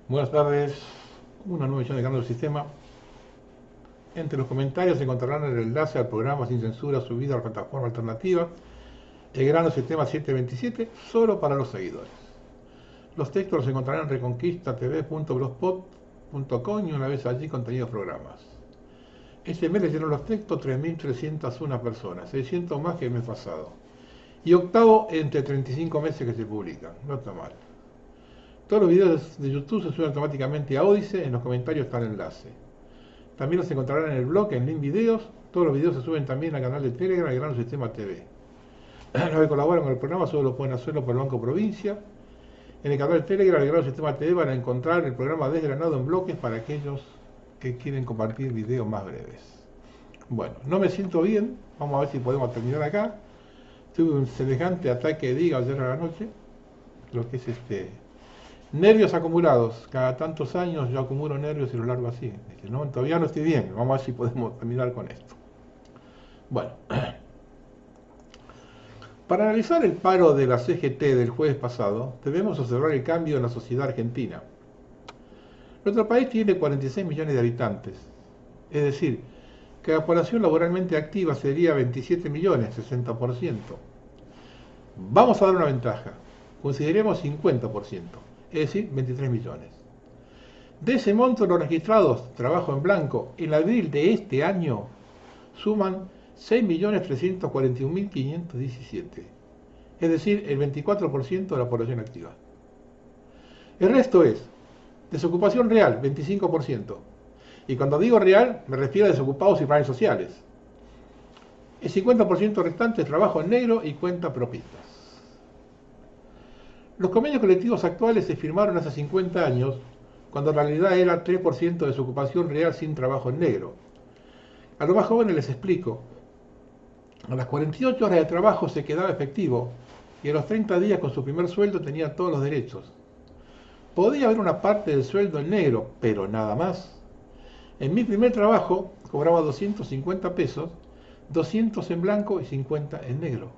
Buenas tardes, una nueva edición de Canal del Sistema. Entre los comentarios se encontrarán el enlace al programa Sin Censura subido a la plataforma alternativa El Grano Sistema 727, solo para los seguidores. Los textos los encontrarán en reconquistatv.blogspot.com y una vez allí contenidos programas. Este mes leyeron los textos 3.301 personas, 600 más que el mes pasado. Y octavo entre 35 meses que se publican, no está mal. Todos los videos de YouTube se suben automáticamente a Odysee, en los comentarios está el enlace. También los encontrarán en el blog, en link videos. Todos los videos se suben también al canal de Telegram, el Grano Sistema TV. Los que colaboran con el programa solo pueden hacerlo por el Banco Provincia. En el canal de Telegram, el Grano Sistema TV, van a encontrar el programa desgranado en bloques para aquellos que quieren compartir videos más breves. Bueno, no me siento bien, vamos a ver si podemos terminar acá. Tuve un semejante ataque de hígado ayer a la noche, lo que es nervios acumulados. Cada tantos años yo acumulo nervios y los largo así. No, todavía no estoy bien, vamos a ver si podemos terminar con esto. Bueno, para analizar el paro de la CGT del jueves pasado, debemos observar el cambio en la sociedad argentina. Nuestro país tiene 46 millones de habitantes, es decir, que la población laboralmente activa sería 27 millones, 60%. Vamos a dar una ventaja, consideremos 50%, es decir, 23 millones. De ese monto, los registrados trabajo en blanco en abril de este año suman 6.341.517, es decir, el 24% de la población activa. El resto es desocupación real, 25%. Y cuando digo real, me refiero a desocupados y planes sociales. El 50% restante es trabajo en negro y cuenta propistas. Los convenios colectivos actuales se firmaron hace 50 años, cuando en realidad era 3% de desocupación real sin trabajo en negro. A los más jóvenes les explico. A las 48 horas de trabajo se quedaba efectivo y a los 30 días con su primer sueldo tenía todos los derechos. Podía haber una parte del sueldo en negro, pero nada más. En mi primer trabajo cobraba 250 pesos, 200 en blanco y 50 en negro.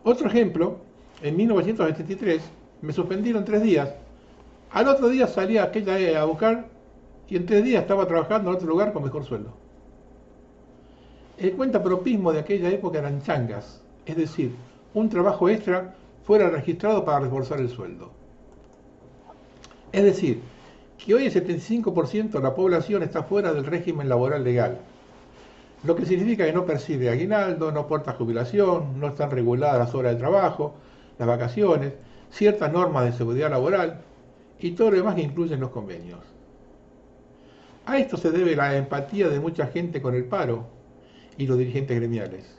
Otro ejemplo, en 1973 me suspendieron 3 días. Al otro día salía aquella a buscar y en 3 días estaba trabajando en otro lugar con mejor sueldo. El cuentapropismo de aquella época eran changas, es decir, un trabajo extra fuera registrado para reforzar el sueldo. Es decir, que hoy el 75% de la población está fuera del régimen laboral legal, lo que significa que no percibe aguinaldo, no aporta jubilación, no están reguladas las horas de trabajo, las vacaciones, ciertas normas de seguridad laboral y todo lo demás que incluyen los convenios. A esto se debe la empatía de mucha gente con el paro y los dirigentes gremiales.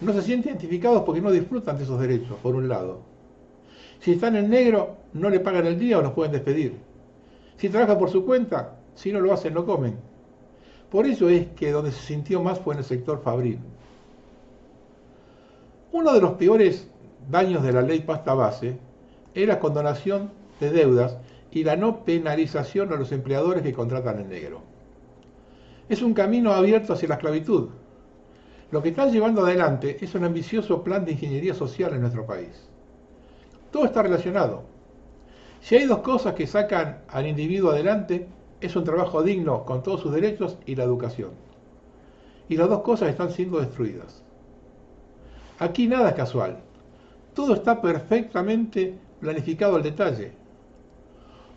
No se sienten identificados porque no disfrutan de esos derechos, por un lado. Si están en negro, no le pagan el día o los pueden despedir. Si trabajan por su cuenta, si no lo hacen, no comen. Por eso es que donde se sintió más fue en el sector fabril. Uno de los peores daños de la ley pasta base es la condonación de deudas y la no penalización a los empleadores que contratan en negro. Es un camino abierto hacia la esclavitud. Lo que están llevando adelante es un ambicioso plan de ingeniería social en nuestro país. Todo está relacionado. Si hay dos cosas que sacan al individuo adelante, es un trabajo digno con todos sus derechos y la educación. Y las dos cosas están siendo destruidas. Aquí nada es casual. Todo está perfectamente planificado al detalle.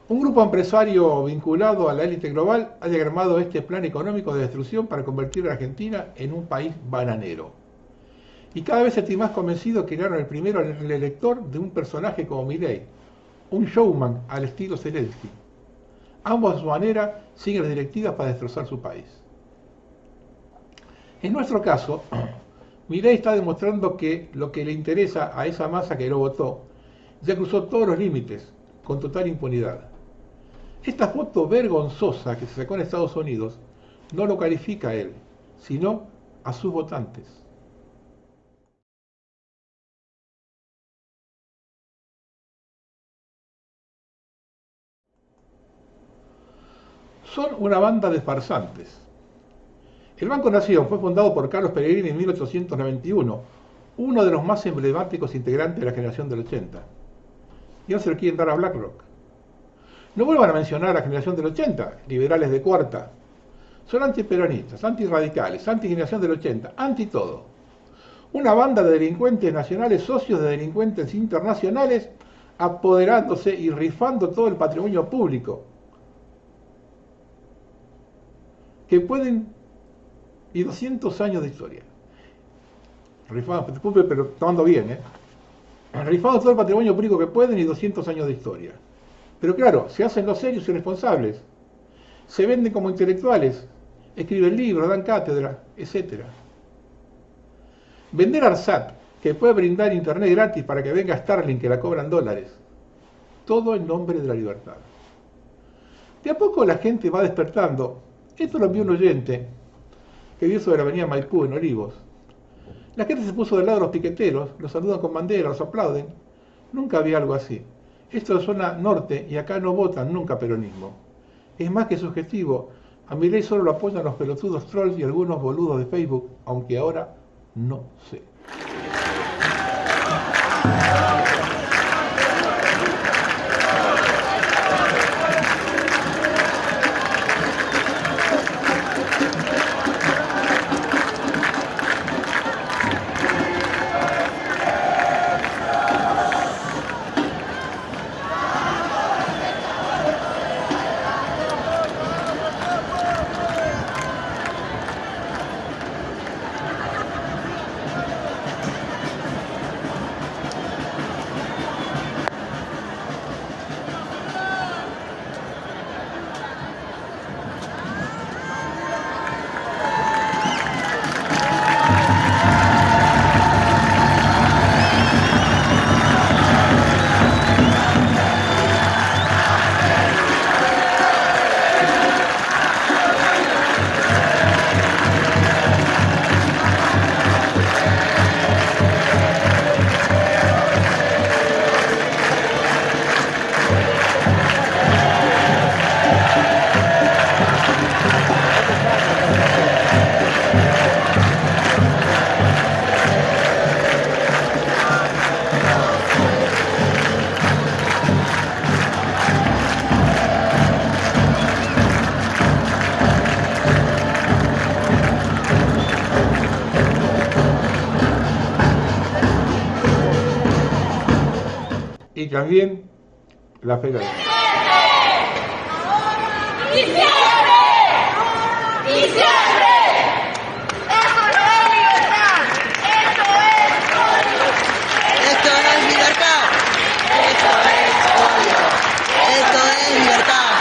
Un grupo empresario vinculado a la élite global ha diagramado este plan económico de destrucción para convertir a la Argentina en un país bananero. Y cada vez estoy más convencido que ganaron el primero el elector de un personaje como Milei, un showman al estilo Zelensky. Ambos a su manera siguen las directivas para destrozar su país. En nuestro caso, Milei está demostrando que lo que le interesa a esa masa que lo votó ya cruzó todos los límites, con total impunidad. Esta foto vergonzosa que se sacó en Estados Unidos no lo califica a él, sino a sus votantes. Son una banda de farsantes. El Banco Nación fue fundado por Carlos Pellegrini en 1891, uno de los más emblemáticos integrantes de la generación del 80. Y ahora se lo quieren dar a BlackRock. No vuelvan a mencionar a la generación del 80, liberales de cuarta. Son antiperonistas, antirradicales, anti-generación del 80, anti todo. Una banda de delincuentes nacionales, socios de delincuentes internacionales, apoderándose y rifando todo el patrimonio público. Que pueden... y 200 años de historia. Rifando, disculpe, pero tomando bien, rifando todo el patrimonio público que pueden y 200 años de historia. Pero claro, se hacen los serios y responsables. Se venden como intelectuales, escriben libros, dan cátedra, etc. Vender ARSAT, que puede brindar internet gratis para que venga Starlink que la cobran dólares. Todo en nombre de la libertad. De a poco la gente va despertando. Esto lo envió un oyente que vio sobre la avenida Maipú en Olivos. La gente se puso del lado de los piqueteros, los saludan con bandera, los aplauden. Nunca había algo así. Esto es zona norte y acá no votan nunca peronismo. Es más que subjetivo. A Milei solo lo apoyan los pelotudos trolls y algunos boludos de Facebook, aunque ahora no sé. Y también la fe. ¡Diciembre! ¡Diciembre! ¡Esto no es libertad! ¡Esto es odio! Esto no es libertad. Esto es odio. Esto es libertad.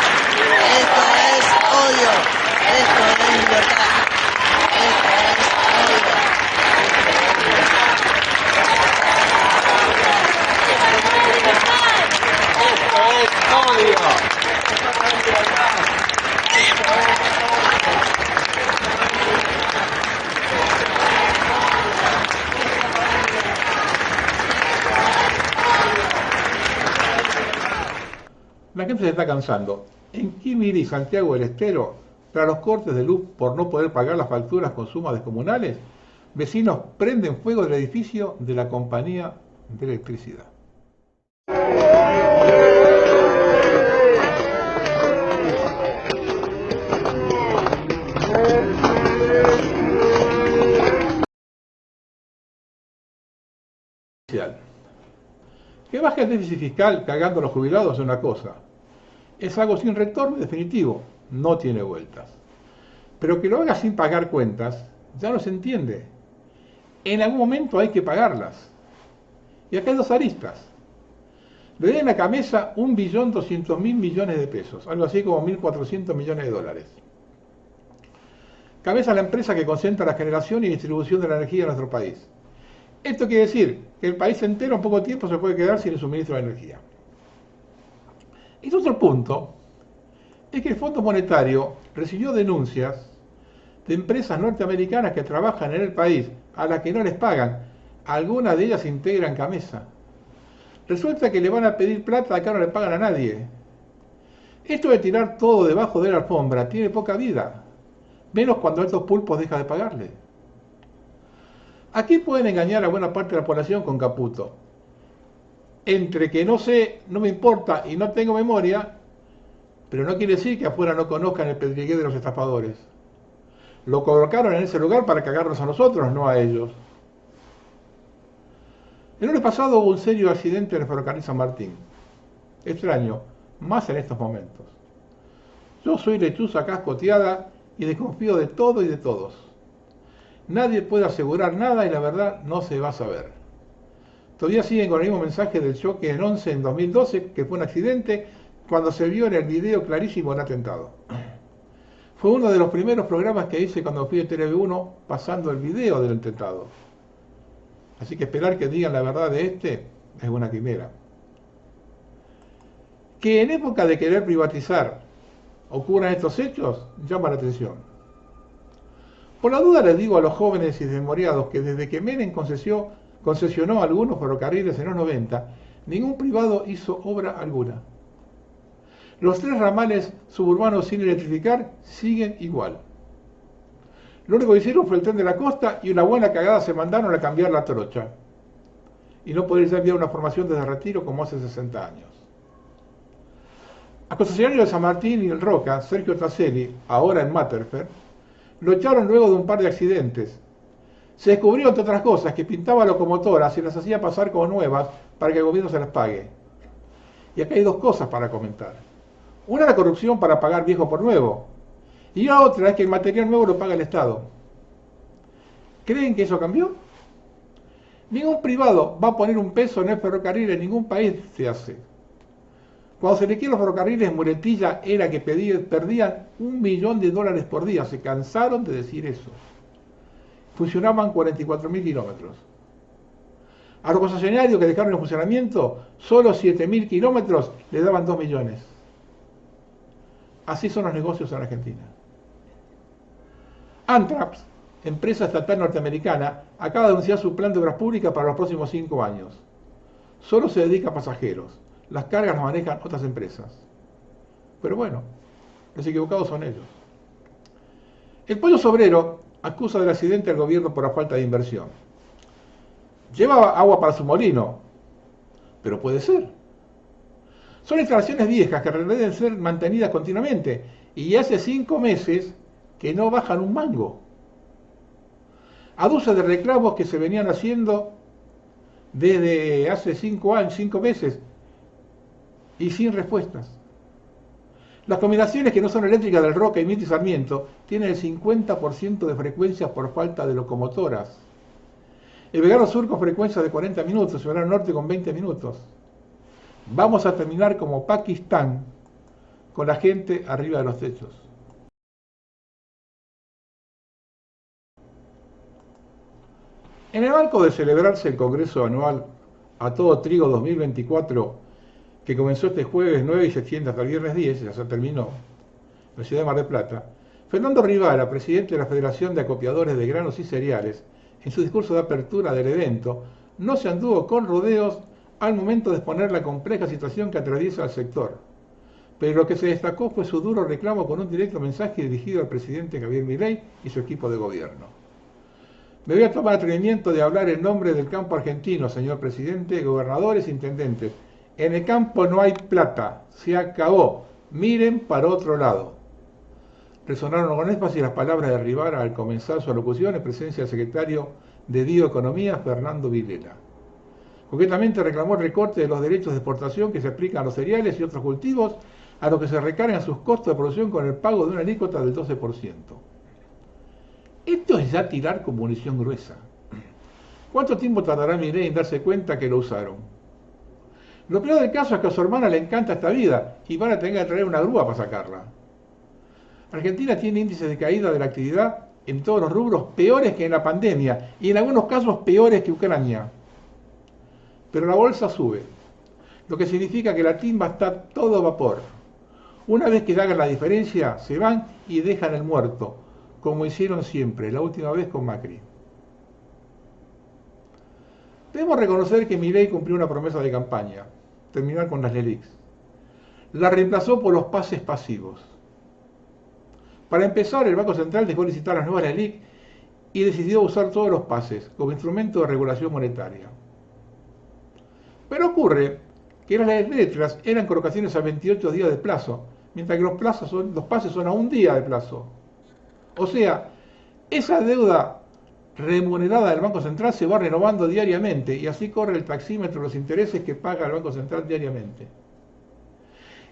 Esto es odio. Esto es libertad. Esto es odio. La gente se está cansando. En Quimiri y Santiago del Estero, tras los cortes de luz por no poder pagar las facturas con sumas descomunales, vecinos prenden fuego del edificio de la compañía de electricidad. Que baje el déficit fiscal cagando a los jubilados es una cosa. Es algo sin retorno y definitivo, no tiene vueltas. Pero que lo haga sin pagar cuentas, ya no se entiende. En algún momento hay que pagarlas. Y acá hay dos aristas. Le deben a Camesa 1.200.000 millones de pesos, algo así como 1.400 millones de dólares. Camesa es la empresa que concentra la generación y distribución de la energía en nuestro país. Esto quiere decir que el país entero en poco tiempo se puede quedar sin el suministro de energía. Y otro punto es que el Fondo Monetario recibió denuncias de empresas norteamericanas que trabajan en el país a las que no les pagan. Algunas de ellas integran Camesa. Resulta que le van a pedir plata, acá no le pagan a nadie. Esto de tirar todo debajo de la alfombra tiene poca vida, menos cuando estos pulpos dejan de pagarle. Aquí pueden engañar a buena parte de la población con Caputo. Entre que no sé, no me importa y no tengo memoria, Pero no quiere decir que afuera no conozcan el pedregué de los estafadores. Lo colocaron en ese lugar para cagarnos a nosotros, no a ellos. El lunes pasado hubo un serio accidente en el ferrocarril San Martín. Extraño, más en estos momentos. Yo soy lechuza cascoteada y desconfío de todo y de todos. Nadie puede asegurar nada y la verdad no se va a saber. Todavía siguen con el mismo mensaje del choque en 11 en 2012, que fue un accidente, cuando se vio en el video clarísimo el atentado. Fue uno de los primeros programas que hice cuando fui a TV1 pasando el video del atentado. Así que esperar que digan la verdad de este es una quimera. Que en época de querer privatizar ocurran estos hechos llama la atención. Por la duda les digo a los jóvenes y desmemoriados que desde que Menem concesionó algunos ferrocarriles en los 90, ningún privado hizo obra alguna. Los 3 ramales suburbanos sin electrificar siguen igual. Lo único que hicieron fue el tren de la costa y una buena cagada se mandaron a cambiar la trocha. Y no podría enviar una formación desde retiro como hace 60 años. Al concesionario de San Martín y el Roca, Sergio Taselli, ahora en Matterfer, lo echaron luego de un par de accidentes. Se descubrió, entre otras cosas, que pintaba locomotoras y las hacía pasar como nuevas para que el gobierno se las pague. Y acá hay 2 cosas para comentar. Una es la corrupción para pagar viejo por nuevo. Y la otra es que el material nuevo lo paga el Estado. ¿Creen que eso cambió? Ningún privado va a poner un peso en el ferrocarril, en ningún país se hace. Cuando se liquidaron los ferrocarriles, muletilla era que perdían $1 millón por día. Se cansaron de decir eso. Funcionaban 44.000 kilómetros. A los concesionarios que dejaron en funcionamiento, solo 7.000 kilómetros le daban 2 millones. Así son los negocios en Argentina. Antraps, empresa estatal norteamericana, acaba de anunciar su plan de obras públicas para los próximos 5 años. Solo se dedica a pasajeros. Las cargas las manejan otras empresas. Pero bueno, los equivocados son ellos. El Pollo Sobrero acusa del accidente al gobierno por la falta de inversión. Lleva agua para su molino, pero puede ser. Son instalaciones viejas que deben ser mantenidas continuamente y hace 5 meses que no bajan un mango. Aduce de reclamos que se venían haciendo desde hace 5 años, 5 meses y sin respuestas. Las combinaciones que no son eléctricas del Roca y Mitre y Sarmiento tienen el 50% de frecuencias por falta de locomotoras. El Belgrano Sur con frecuencia de 40 minutos, el Belgrano Norte con 20 minutos. Vamos a terminar como Pakistán, con la gente arriba de los techos. En el marco de celebrarse el Congreso Anual A Todo Trigo 2024, que comenzó este jueves 9 y se extiende hasta el viernes 10, ya se terminó, en la ciudad de Mar del Plata, Fernando Rivara, presidente de la Federación de Acopiadores de Granos y Cereales, en su discurso de apertura del evento, no se anduvo con rodeos al momento de exponer la compleja situación que atraviesa el sector. Pero lo que se destacó fue su duro reclamo con un directo mensaje dirigido al presidente Javier Milei y su equipo de gobierno. Me voy a tomar atrevimiento de hablar en nombre del campo argentino, señor presidente, gobernadores e intendentes. En el campo no hay plata, se acabó, miren para otro lado. Resonaron con énfasis las palabras de Rivara al comenzar su alocución en presencia del secretario de Bioeconomía, Fernando Vilela. Concretamente reclamó el recorte de los derechos de exportación que se aplican a los cereales y otros cultivos, a los que se recargan sus costos de producción con el pago de una alícuota del 12%. Esto es ya tirar con munición gruesa. ¿Cuánto tiempo tardará Milei en darse cuenta que lo usaron? Lo peor del caso es que a su hermana le encanta esta vida y van a tener que traer una grúa para sacarla. Argentina tiene índices de caída de la actividad en todos los rubros peores que en la pandemia y en algunos casos peores que Ucrania. Pero la bolsa sube, lo que significa que la timba está todo vapor. Una vez que hagan la diferencia, se van y dejan el muerto, como hicieron siempre, la última vez con Macri. Debemos reconocer que Milei cumplió una promesa de campaña, terminar con las LELIQs. La reemplazó por los pases pasivos. Para empezar, el Banco Central dejó licitar las nuevas LELIQ y decidió usar todos los pases como instrumento de regulación monetaria. Pero ocurre que las letras eran colocaciones a 28 días de plazo, mientras que los pases son a un día de plazo. O sea, esa deuda remunerada del Banco Central se va renovando diariamente y así corre el taxímetro de los intereses que paga el Banco Central diariamente.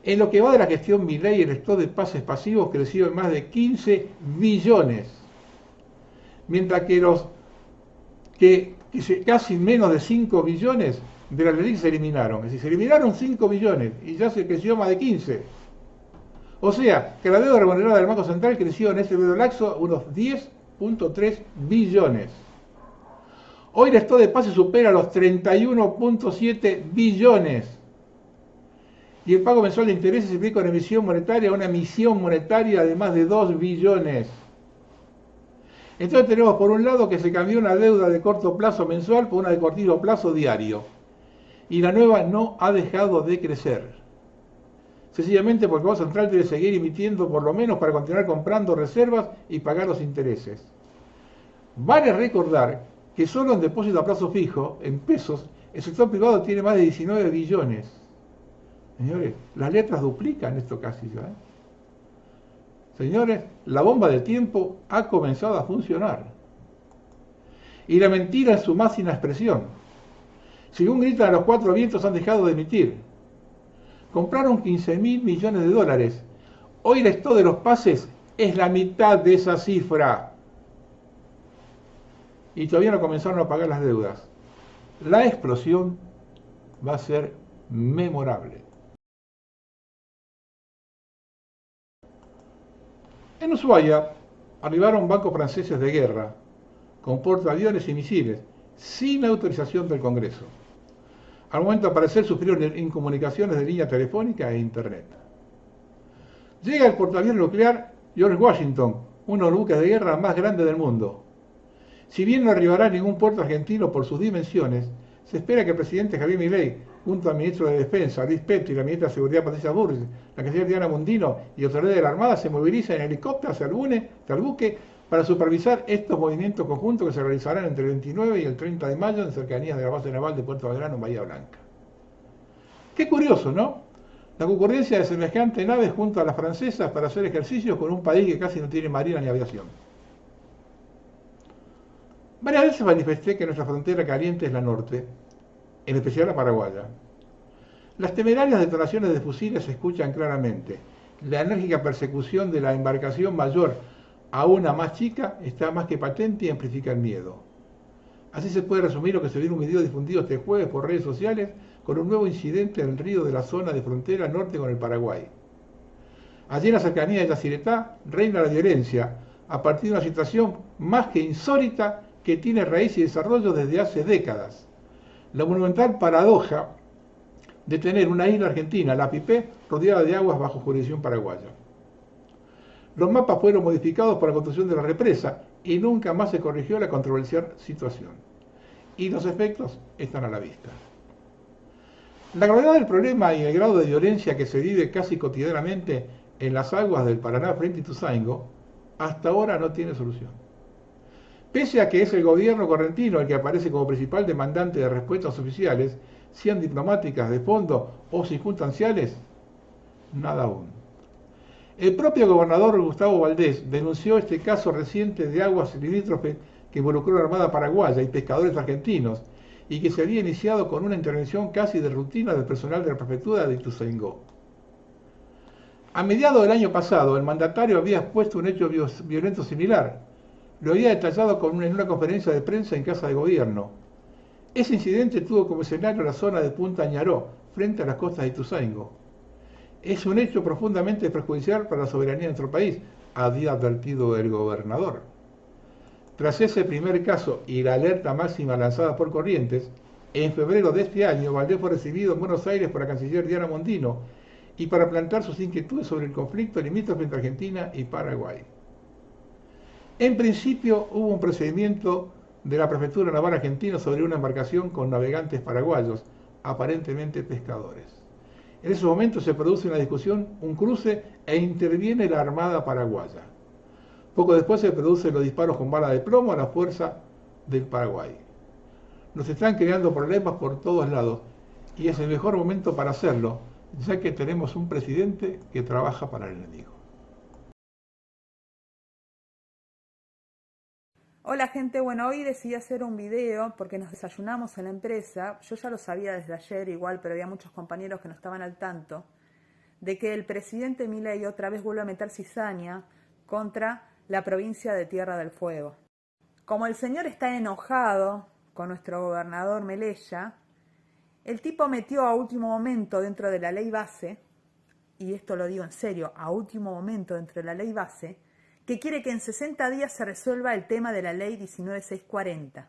En lo que va de la gestión Milei, el stock de pases pasivos creció en más de 15 billones, mientras que casi menos de 5 billones de la ley se eliminaron. Es decir, se eliminaron 5 billones y ya se creció más de 15. O sea, que la deuda remunerada del Banco Central creció en ese periodo laxo unos 10.3 billones. Hoy el stock de pases supera los 31.7 billones. Y el pago mensual de intereses implica una emisión monetaria, de más de 2 billones. Entonces tenemos por un lado que se cambió una deuda de corto plazo mensual por una de cortito plazo diario. Y la nueva no ha dejado de crecer. Sencillamente porque el Banco Central debe seguir emitiendo por lo menos para continuar comprando reservas y pagar los intereses. Vale recordar que solo en depósito a plazo fijo, en pesos, el sector privado tiene más de 19 billones. Señores, las letras duplican esto casi ya. Señores, la bomba del tiempo ha comenzado a funcionar. Y la mentira en su máxima expresión. Según gritan a los cuatro vientos, han dejado de emitir. Compraron 15.000 millones de dólares. Hoy el stock de los pases es la mitad de esa cifra. Y todavía no comenzaron a pagar las deudas. La explosión va a ser memorable. En Ushuaia arribaron bancos franceses de guerra con portaaviones y misiles sin autorización del Congreso. Al momento de aparecer sufrieron incomunicaciones de línea telefónica e internet. Llega el portaaviones nuclear George Washington, uno de los buques de guerra más grandes del mundo. Si bien no arribará a ningún puerto argentino por sus dimensiones, se espera que el presidente Javier Milei, junto al ministro de Defensa, Luis Petri, y la ministra de Seguridad, Patricia Bullrich, la canciller Diana Mondino y autoridades de la Armada se movilizan en helicóptero hacia el buque para supervisar estos movimientos conjuntos que se realizarán entre el 29 y el 30 de mayo en cercanías de la base naval de Puerto Belgrano, en Bahía Blanca. Qué curioso, ¿no? La concurrencia de semejante naves junto a las francesas para hacer ejercicios con un país que casi no tiene marina ni aviación. Varias veces manifesté que nuestra frontera caliente es la norte, en especial la paraguaya. Las temerarias detonaciones de fusiles se escuchan claramente. La enérgica persecución de la embarcación mayor a una más chica está más que patente y amplifica el miedo. Así se puede resumir lo que se vio en un video difundido este jueves por redes sociales con un nuevo incidente en el río de la zona de frontera norte con el Paraguay. Allí en la cercanía de Yacyretá reina la violencia, a partir de una situación más que insólita que tiene raíz y desarrollo desde hace décadas. La monumental paradoja de tener una isla argentina, la Pipé, rodeada de aguas bajo jurisdicción paraguaya. Los mapas fueron modificados para la construcción de la represa y nunca más se corrigió la controversial situación. Y los efectos están a la vista. La gravedad del problema y el grado de violencia que se vive casi cotidianamente en las aguas del Paraná frente a Ituzaingó, hasta ahora no tiene solución. Pese a que es el gobierno correntino el que aparece como principal demandante de respuestas oficiales, sean diplomáticas, de fondo o circunstanciales, nada aún. El propio gobernador Gustavo Valdés denunció este caso reciente de aguas limítrofes que involucró a la Armada Paraguaya y pescadores argentinos y que se había iniciado con una intervención casi de rutina del personal de la prefectura de Ituzaingó. A mediados del año pasado, el mandatario había expuesto un hecho violento similar. Lo había detallado en una conferencia de prensa en Casa de Gobierno. Ese incidente tuvo como escenario la zona de Punta Ñaró, frente a las costas de Ituzaingó. Es un hecho profundamente perjudicial para la soberanía de nuestro país, había advertido el gobernador. Tras ese primer caso y la alerta máxima lanzada por Corrientes, en febrero de este año Valdés fue recibido en Buenos Aires por la canciller Diana Mondino y para plantear sus inquietudes sobre el conflicto limítrofe entre Argentina y Paraguay. En principio hubo un procedimiento de la Prefectura Naval Argentina sobre una embarcación con navegantes paraguayos, aparentemente pescadores. En ese momento se produce una discusión, un cruce e interviene la Armada Paraguaya. Poco después se producen los disparos con bala de plomo a la fuerza del Paraguay. Nos están creando problemas por todos lados y es el mejor momento para hacerlo, ya que tenemos un presidente que trabaja para el enemigo. Hola gente, bueno, hoy decidí hacer un video porque nos desayunamos en la empresa. Yo ya lo sabía desde ayer igual, pero había muchos compañeros que no estaban al tanto de que el presidente Milei otra vez vuelve a meter cizaña contra la provincia de Tierra del Fuego. Como el señor está enojado con nuestro gobernador Melella, el tipo metió a último momento dentro de la ley base, y esto lo digo en serio, a último momento dentro de la ley base, que quiere que en 60 días se resuelva el tema de la ley 19640.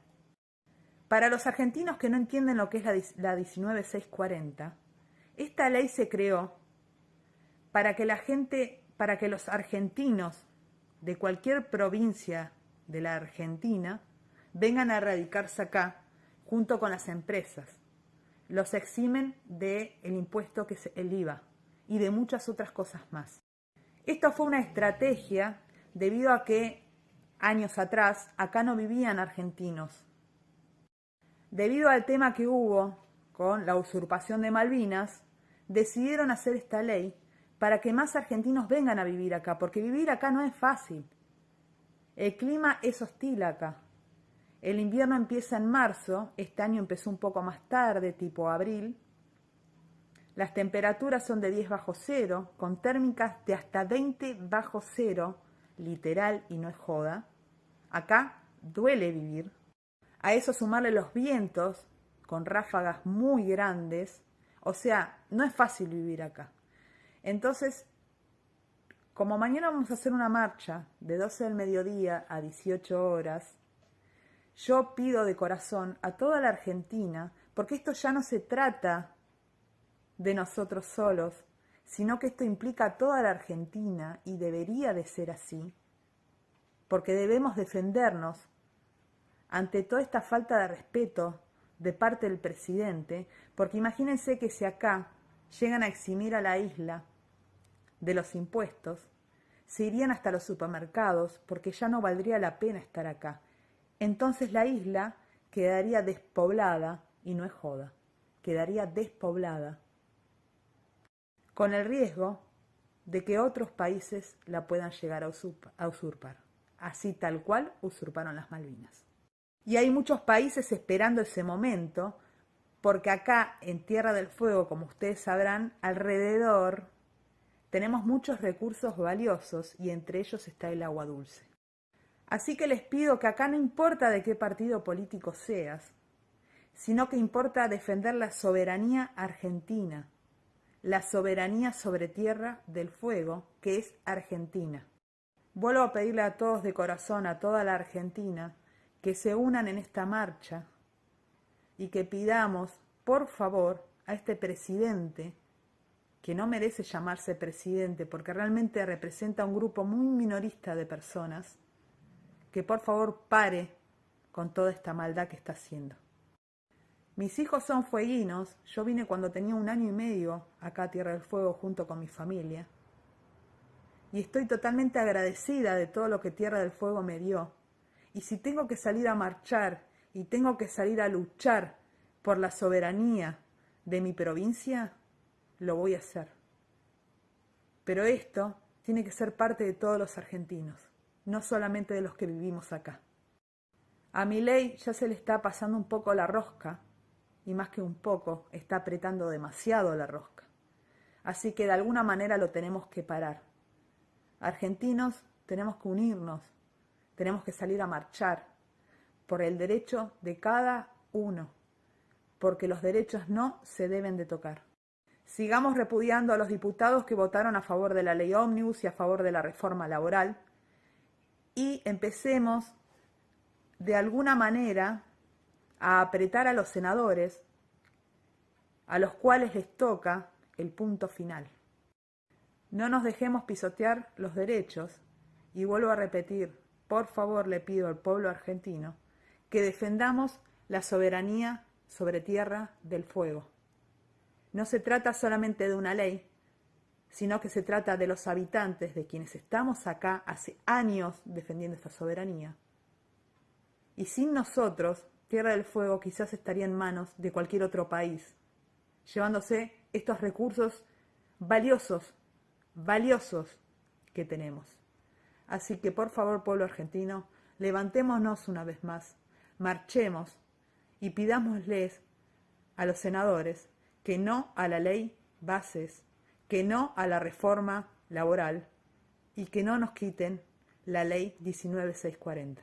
Para los argentinos que no entienden lo que es la 19640, esta ley se creó para que los argentinos de cualquier provincia de la Argentina vengan a radicarse acá junto con las empresas. Los eximen del impuesto que es el IVA y de muchas otras cosas más. Esto fue una estrategia debido a que años atrás acá no vivían argentinos. Debido al tema que hubo con la usurpación de Malvinas, decidieron hacer esta ley para que más argentinos vengan a vivir acá, porque vivir acá no es fácil. El clima es hostil acá. El invierno empieza en marzo, este año empezó un poco más tarde, tipo abril. Las temperaturas son de 10 bajo cero, con térmicas de hasta 20 bajo cero, literal y no es joda. Acá duele vivir. A eso sumarle los vientos, con ráfagas muy grandes. O sea, no es fácil vivir acá. Entonces, como mañana vamos a hacer una marcha de 12 del mediodía a 18 horas, yo pido de corazón a toda la Argentina, porque esto ya no se trata de nosotros solos, sino que esto implica a toda la Argentina y debería de ser así, porque debemos defendernos ante toda esta falta de respeto de parte del presidente, porque imagínense que si acá llegan a eximir a la isla de los impuestos, se irían hasta los supermercados porque ya no valdría la pena estar acá. Entonces la isla quedaría despoblada, y no es joda, quedaría despoblada, con el riesgo de que otros países la puedan llegar a usurpar, así tal cual usurparon las Malvinas. Y hay muchos países esperando ese momento, porque acá en Tierra del Fuego, como ustedes sabrán, alrededor tenemos muchos recursos valiosos y entre ellos está el agua dulce. Así que les pido que acá no importa de qué partido político seas, sino que importa defender la soberanía argentina, la soberanía sobre Tierra del Fuego, que es Argentina. Vuelvo a pedirle a todos de corazón, a toda la Argentina, que se unan en esta marcha y que pidamos, por favor, a este presidente, que no merece llamarse presidente porque realmente representa a un grupo muy minorista de personas, que por favor pare con toda esta maldad que está haciendo. Mis hijos son fueguinos, yo vine cuando tenía 1 año y medio acá a Tierra del Fuego junto con mi familia, y estoy totalmente agradecida de todo lo que Tierra del Fuego me dio. Y si tengo que salir a marchar y tengo que salir a luchar por la soberanía de mi provincia, lo voy a hacer. Pero esto tiene que ser parte de todos los argentinos, no solamente de los que vivimos acá. A Milei ya se le está pasando un poco la rosca, y más que un poco, está apretando demasiado la rosca. Así que de alguna manera lo tenemos que parar. Argentinos, tenemos que unirnos, tenemos que salir a marchar por el derecho de cada uno, porque los derechos no se deben de tocar. Sigamos repudiando a los diputados que votaron a favor de la ley ómnibus y a favor de la reforma laboral, y empecemos de alguna manera a apretar a los senadores, a los cuales les toca el punto final. No nos dejemos pisotear los derechos, y vuelvo a repetir, por favor le pido al pueblo argentino que defendamos la soberanía sobre Tierra del Fuego. No se trata solamente de una ley, sino que se trata de los habitantes, de quienes estamos acá hace años defendiendo esta soberanía. Y sin nosotros, Tierra del Fuego quizás estaría en manos de cualquier otro país, llevándose estos recursos valiosos, valiosos que tenemos. Así que por favor, pueblo argentino, levantémonos una vez más, marchemos y pidámosles a los senadores que no a la ley Bases, que no a la reforma laboral y que no nos quiten la ley 19640.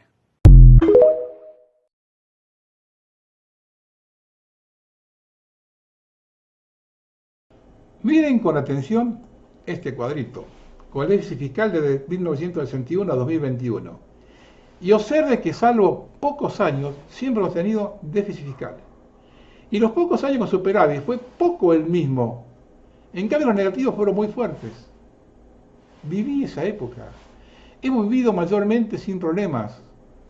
Miren con atención este cuadrito, con el déficit fiscal desde 1961 a 2021. Y observe que salvo pocos años, siempre hemos tenido déficit fiscal. Y los pocos años con superávit fue poco el mismo. En cambio los negativos fueron muy fuertes. Viví esa época. Hemos vivido mayormente sin problemas.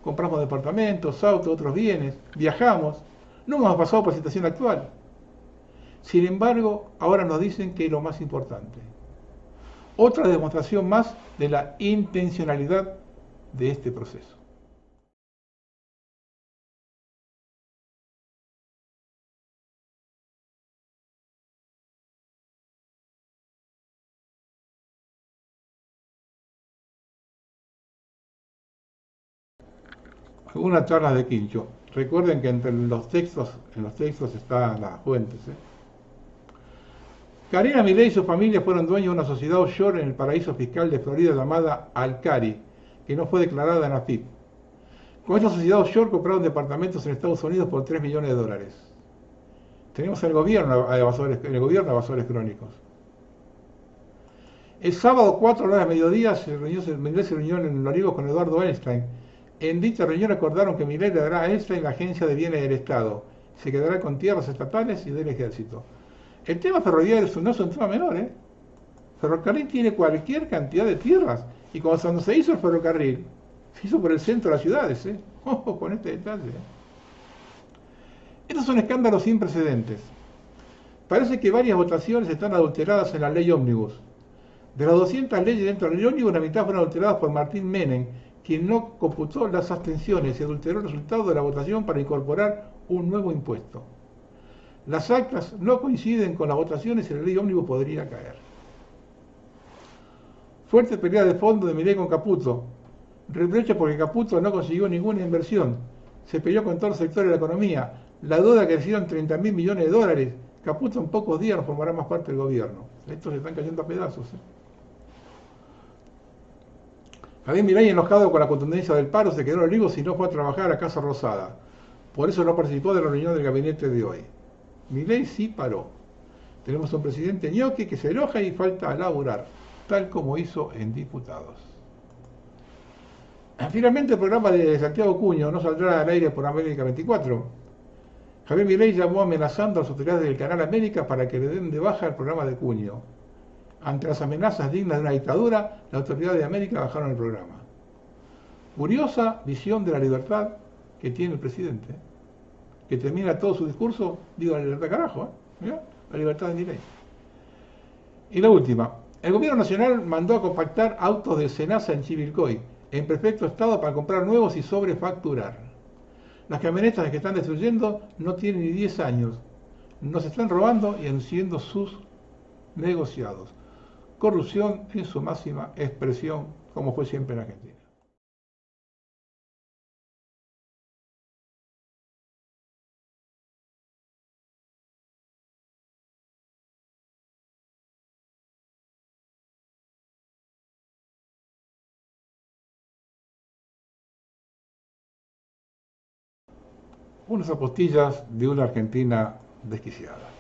Compramos departamentos, autos, otros bienes, viajamos. No hemos pasado por la situación actual. Sin embargo, ahora nos dicen que es lo más importante. Otra demostración más de la intencionalidad de este proceso. Algunas charlas de Quincho. Recuerden que entre en los textos están las fuentes. Karina Milei y su familia fueron dueños de una sociedad offshore en el paraíso fiscal de Florida llamada Alcari, que no fue declarada en AFIP. Con esta sociedad offshore compraron departamentos en Estados Unidos por $3 millones. Tenemos en el gobierno evasores crónicos. El sábado, 4 horas de mediodía, Milei se reunió en Olivos con Eduardo Einstein. En dicha reunión acordaron que Milei le dará a Einstein la agencia de bienes del Estado. Se quedará con tierras estatales y del ejército. El tema ferroviario no es un tema menor, ¿eh? Ferrocarril tiene cualquier cantidad de tierras. Y cuando se hizo el ferrocarril, se hizo por el centro de las ciudades, ¿eh? Ojo con este detalle. Estos son escándalos sin precedentes. Parece que varias votaciones están adulteradas en la ley ómnibus. De las 200 leyes dentro de la ley ómnibus, la mitad fueron adulteradas por Martín Menem, quien no computó las abstenciones y adulteró el resultado de la votación para incorporar un nuevo impuesto. Las actas no coinciden con las votaciones y la ley ómnibus podría caer. Fuerte pelea de fondo de Milei con Caputo. Reproche porque Caputo no consiguió ninguna inversión. Se peleó con todo el sector de la economía. La deuda creció en $30.000 millones. Caputo en pocos días no formará más parte del gobierno. Estos se están cayendo a pedazos. Javier Milei, enojado con la contundencia del paro, se quedó en Olivos y no fue a trabajar a Casa Rosada. Por eso no participó de la reunión del gabinete de hoy. Milei sí paró. Tenemos un presidente ñoqui que se enoja y falta a laburar, tal como hizo en diputados. Finalmente el programa de Santiago Cuño no saldrá al aire por América 24. Javier Milei llamó amenazando a las autoridades del Canal América para que le den de baja el programa de Cuño. Ante las amenazas dignas de una dictadura, las autoridades de América bajaron el programa. Curiosa visión de la libertad que tiene el presidente, que termina todo su discurso, digo la libertad carajo, ¿mirá? La libertad de Milei. Y la última, el gobierno nacional mandó a compactar autos de Senasa en Chivilcoy, en perfecto estado para comprar nuevos y sobrefacturar. Las camionetas que están destruyendo no tienen ni 10 años, nos están robando y haciendo sus negociados. Corrupción en su máxima expresión, como fue siempre en Argentina. Unas apostillas de una Argentina desquiciada.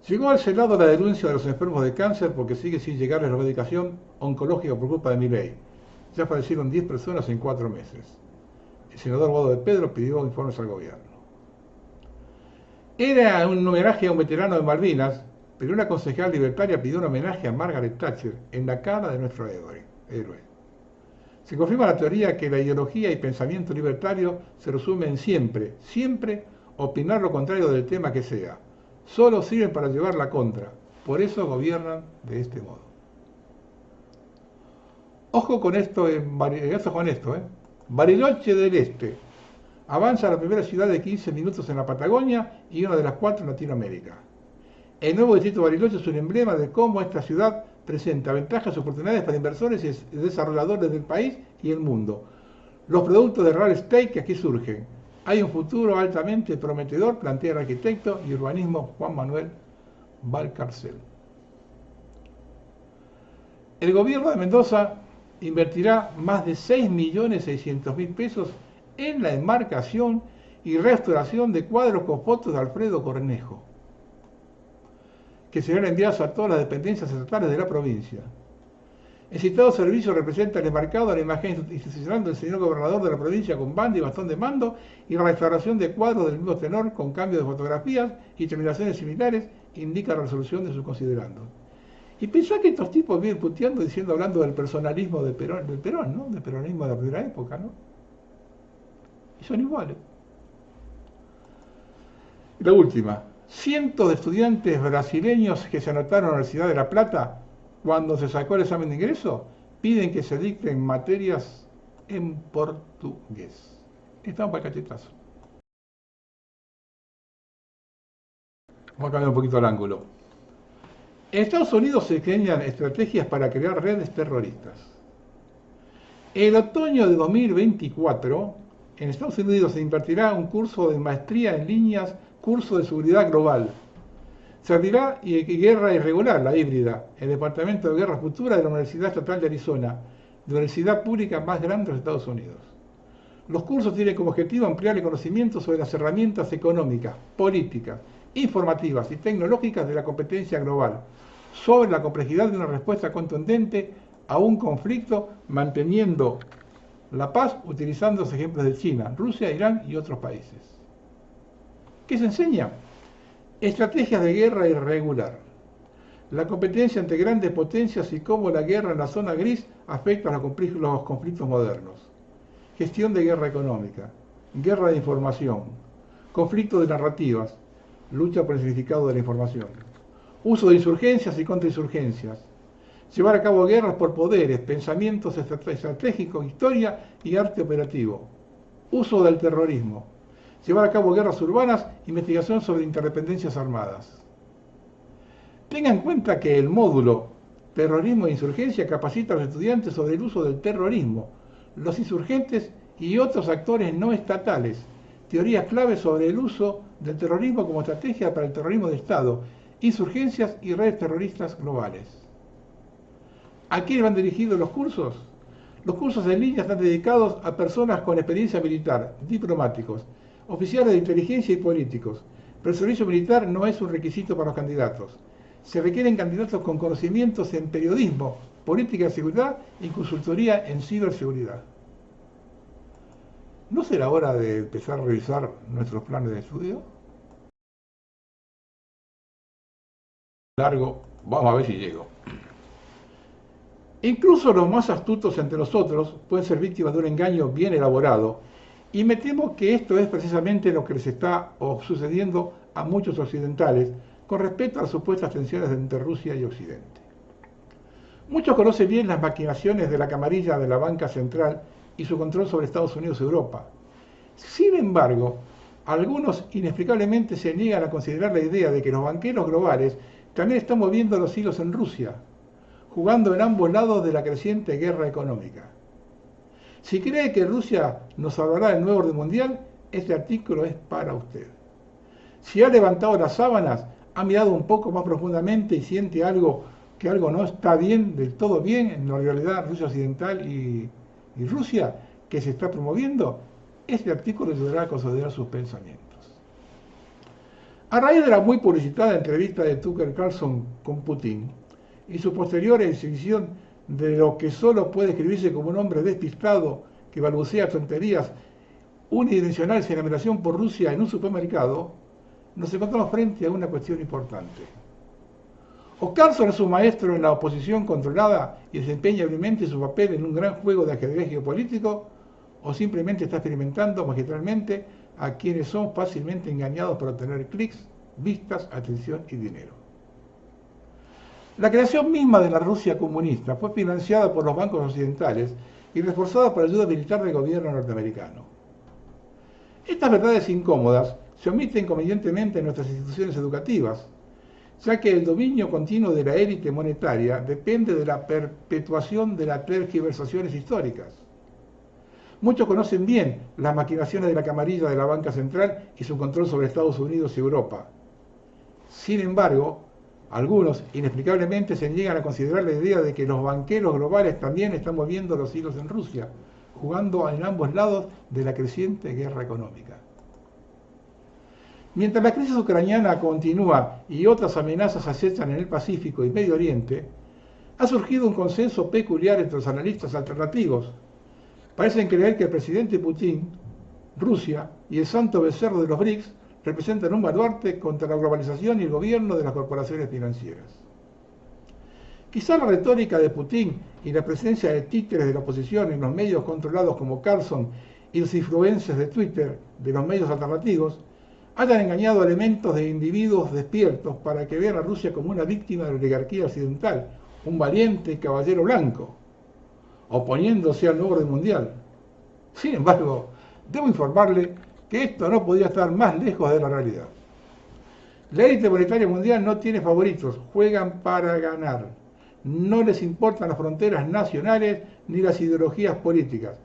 Llegó al Senado la denuncia de los enfermos de cáncer porque sigue sin llegarles la medicación oncológica por culpa de Milei. Ya fallecieron 10 personas en 4 meses. El senador Guado de Pedro pidió informes al gobierno. Era un homenaje a un veterano de Malvinas, pero una concejal libertaria pidió un homenaje a Margaret Thatcher en la cara de nuestro héroe. Se confirma la teoría que la ideología y pensamiento libertario se resumen siempre opinar lo contrario del tema que sea. Solo sirven para llevar la contra. Por eso gobiernan de este modo. Ojo con esto, Bariloche del Este. Avanza a la primera ciudad de 15 minutos en la Patagonia y una de las 4 en Latinoamérica. El nuevo distrito de Bariloche es un emblema de cómo esta ciudad presenta ventajas y oportunidades para inversores y desarrolladores del país y el mundo. Los productos de real estate que aquí surgen. Hay un futuro altamente prometedor, plantea el arquitecto y urbanismo Juan Manuel Valcarcel. El gobierno de Mendoza invertirá más de 6.600.000 pesos en la enmarcación y restauración de cuadros con fotos de Alfredo Cornejo, que serán enviados a todas las dependencias estatales de la provincia. El citado servicio representa el enmarcado a la imagen institucional del señor gobernador de la provincia con banda y bastón de mando y la restauración de cuadros del mismo tenor con cambio de fotografías y terminaciones similares, indica la resolución de su considerando. Y pensá que estos tipos vienen puteando diciendo, hablando del personalismo del Perón, ¿no? Del peronismo de la primera época, ¿no? Y son iguales. Y la última. Cientos de estudiantes brasileños que se anotaron en la Universidad de La Plata cuando se sacó el examen de ingreso piden que se dicten materias en portugués. Estamos para el cachetazo. Vamos a cambiar un poquito el ángulo. En Estados Unidos se crean estrategias para crear redes terroristas. En el otoño de 2024, en Estados Unidos se impartirá un curso de maestría en líneas, curso de seguridad global. Se abrirá guerra irregular, la híbrida, el Departamento de Guerra Futura de la Universidad Estatal de Arizona, la universidad pública más grande de los Estados Unidos. Los cursos tienen como objetivo ampliar el conocimiento sobre las herramientas económicas, políticas, informativas y tecnológicas de la competencia global, sobre la complejidad de una respuesta contundente a un conflicto, manteniendo la paz utilizando los ejemplos de China, Rusia, Irán y otros países. ¿Qué se enseña? Estrategias de guerra irregular, la competencia entre grandes potencias y cómo la guerra en la zona gris afecta a los conflictos modernos, gestión de guerra económica, guerra de información, conflicto de narrativas, lucha por el significado de la información, uso de insurgencias y contrainsurgencias, llevar a cabo guerras por poderes, pensamientos estratégicos, historia y arte operativo, uso del terrorismo, llevar a cabo guerras urbanas, investigación sobre interdependencias armadas. Tenga en cuenta que el módulo Terrorismo e Insurgencia capacita a los estudiantes sobre el uso del terrorismo, los insurgentes y otros actores no estatales, teorías claves sobre el uso del terrorismo como estrategia para el terrorismo de Estado, insurgencias y redes terroristas globales. ¿A quiénes van dirigidos los cursos? Los cursos en línea están dedicados a personas con experiencia militar, diplomáticos, oficiales de inteligencia y políticos, pero el servicio militar no es un requisito para los candidatos. Se requieren candidatos con conocimientos en periodismo, política de seguridad y consultoría en ciberseguridad. ¿No será hora de empezar a revisar nuestros planes de estudio? Largo, vamos a ver si llego. Incluso los más astutos entre nosotros pueden ser víctimas de un engaño bien elaborado, y me temo que esto es precisamente lo que les está sucediendo a muchos occidentales con respecto a las supuestas tensiones entre Rusia y Occidente. Muchos conocen bien las maquinaciones de la camarilla de la banca central y su control sobre Estados Unidos y Europa. Sin embargo, algunos inexplicablemente se niegan a considerar la idea de que los banqueros globales también están moviendo los hilos en Rusia, jugando en ambos lados de la creciente guerra económica. Si cree que Rusia nos salvará del nuevo orden mundial, este artículo es para usted. Si ha levantado las sábanas, ha mirado un poco más profundamente y siente que algo no está bien, del todo bien, en la realidad Rusia Occidental y Rusia, que se está promoviendo, este artículo le ayudará a considerar sus pensamientos. A raíz de la muy publicitada entrevista de Tucker Carlson con Putin y su posterior exhibición de lo que solo puede escribirse como un hombre despistado que balbucea tonterías unidimensionales en admiración por Rusia en un supermercado, nos encontramos frente a una cuestión importante. O Carlson es un maestro en la oposición controlada y desempeña hábilmente su papel en un gran juego de ajedrez geopolítico, o simplemente está experimentando magistralmente a quienes son fácilmente engañados para obtener clics, vistas, atención y dinero. La creación misma de la Rusia comunista fue financiada por los bancos occidentales y reforzada por la ayuda militar del gobierno norteamericano. Estas verdades incómodas se omiten convenientemente en nuestras instituciones educativas, ya que el dominio continuo de la élite monetaria depende de la perpetuación de las tergiversaciones históricas. Muchos conocen bien las maquinaciones de la camarilla de la banca central y su control sobre Estados Unidos y Europa. Sin embargo, algunos inexplicablemente se niegan a considerar la idea de que los banqueros globales también están moviendo los hilos en Rusia, jugando en ambos lados de la creciente guerra económica. Mientras la crisis ucraniana continúa y otras amenazas acechan en el Pacífico y Medio Oriente, ha surgido un consenso peculiar entre los analistas alternativos. Parecen creer que el presidente Putin, Rusia y el santo becerro de los BRICS representan un baluarte contra la globalización y el gobierno de las corporaciones financieras. Quizá la retórica de Putin y la presencia de títeres de la oposición en los medios controlados como Carlson y los influencers de Twitter de los medios alternativos hayan engañado a elementos de individuos despiertos para que vean a Rusia como una víctima de la oligarquía occidental, un valiente caballero blanco, oponiéndose al nuevo orden mundial. Sin embargo, debo informarle que esto no podía estar más lejos de la realidad. La élite monetaria mundial no tiene favoritos, juegan para ganar. No les importan las fronteras nacionales ni las ideologías políticas.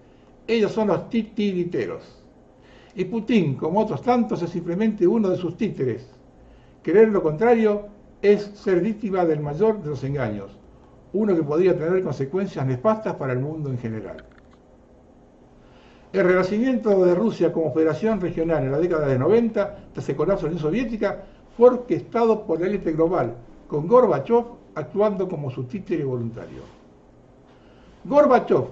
Ellos son los titiriteros. Y Putin, como otros tantos, es simplemente uno de sus títeres. Creer lo contrario es ser víctima del mayor de los engaños, uno que podría tener consecuencias nefastas para el mundo en general. El renacimiento de Rusia como federación regional en la década de 90, tras el colapso de la Unión Soviética, fue orquestado por la élite global, con Gorbachev actuando como su títere voluntario. Gorbachev,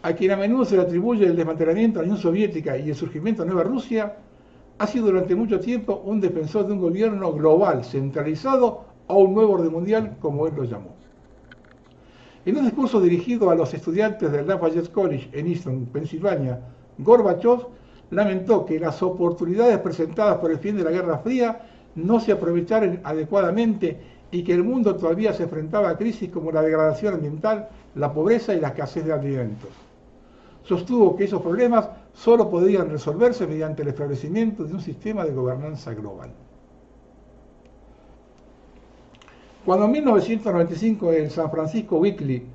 a quien a menudo se le atribuye el desmantelamiento de la Unión Soviética y el surgimiento de Nueva Rusia, ha sido durante mucho tiempo un defensor de un gobierno global, centralizado, o un nuevo orden mundial, como él lo llamó. En un discurso dirigido a los estudiantes del Lafayette College en Easton, Pensilvania, Gorbachev lamentó que las oportunidades presentadas por el fin de la Guerra Fría no se aprovecharon adecuadamente y que el mundo todavía se enfrentaba a crisis como la degradación ambiental, la pobreza y la escasez de alimentos. Sostuvo que esos problemas solo podían resolverse mediante el establecimiento de un sistema de gobernanza global. Cuando en 1995 el San Francisco Weekly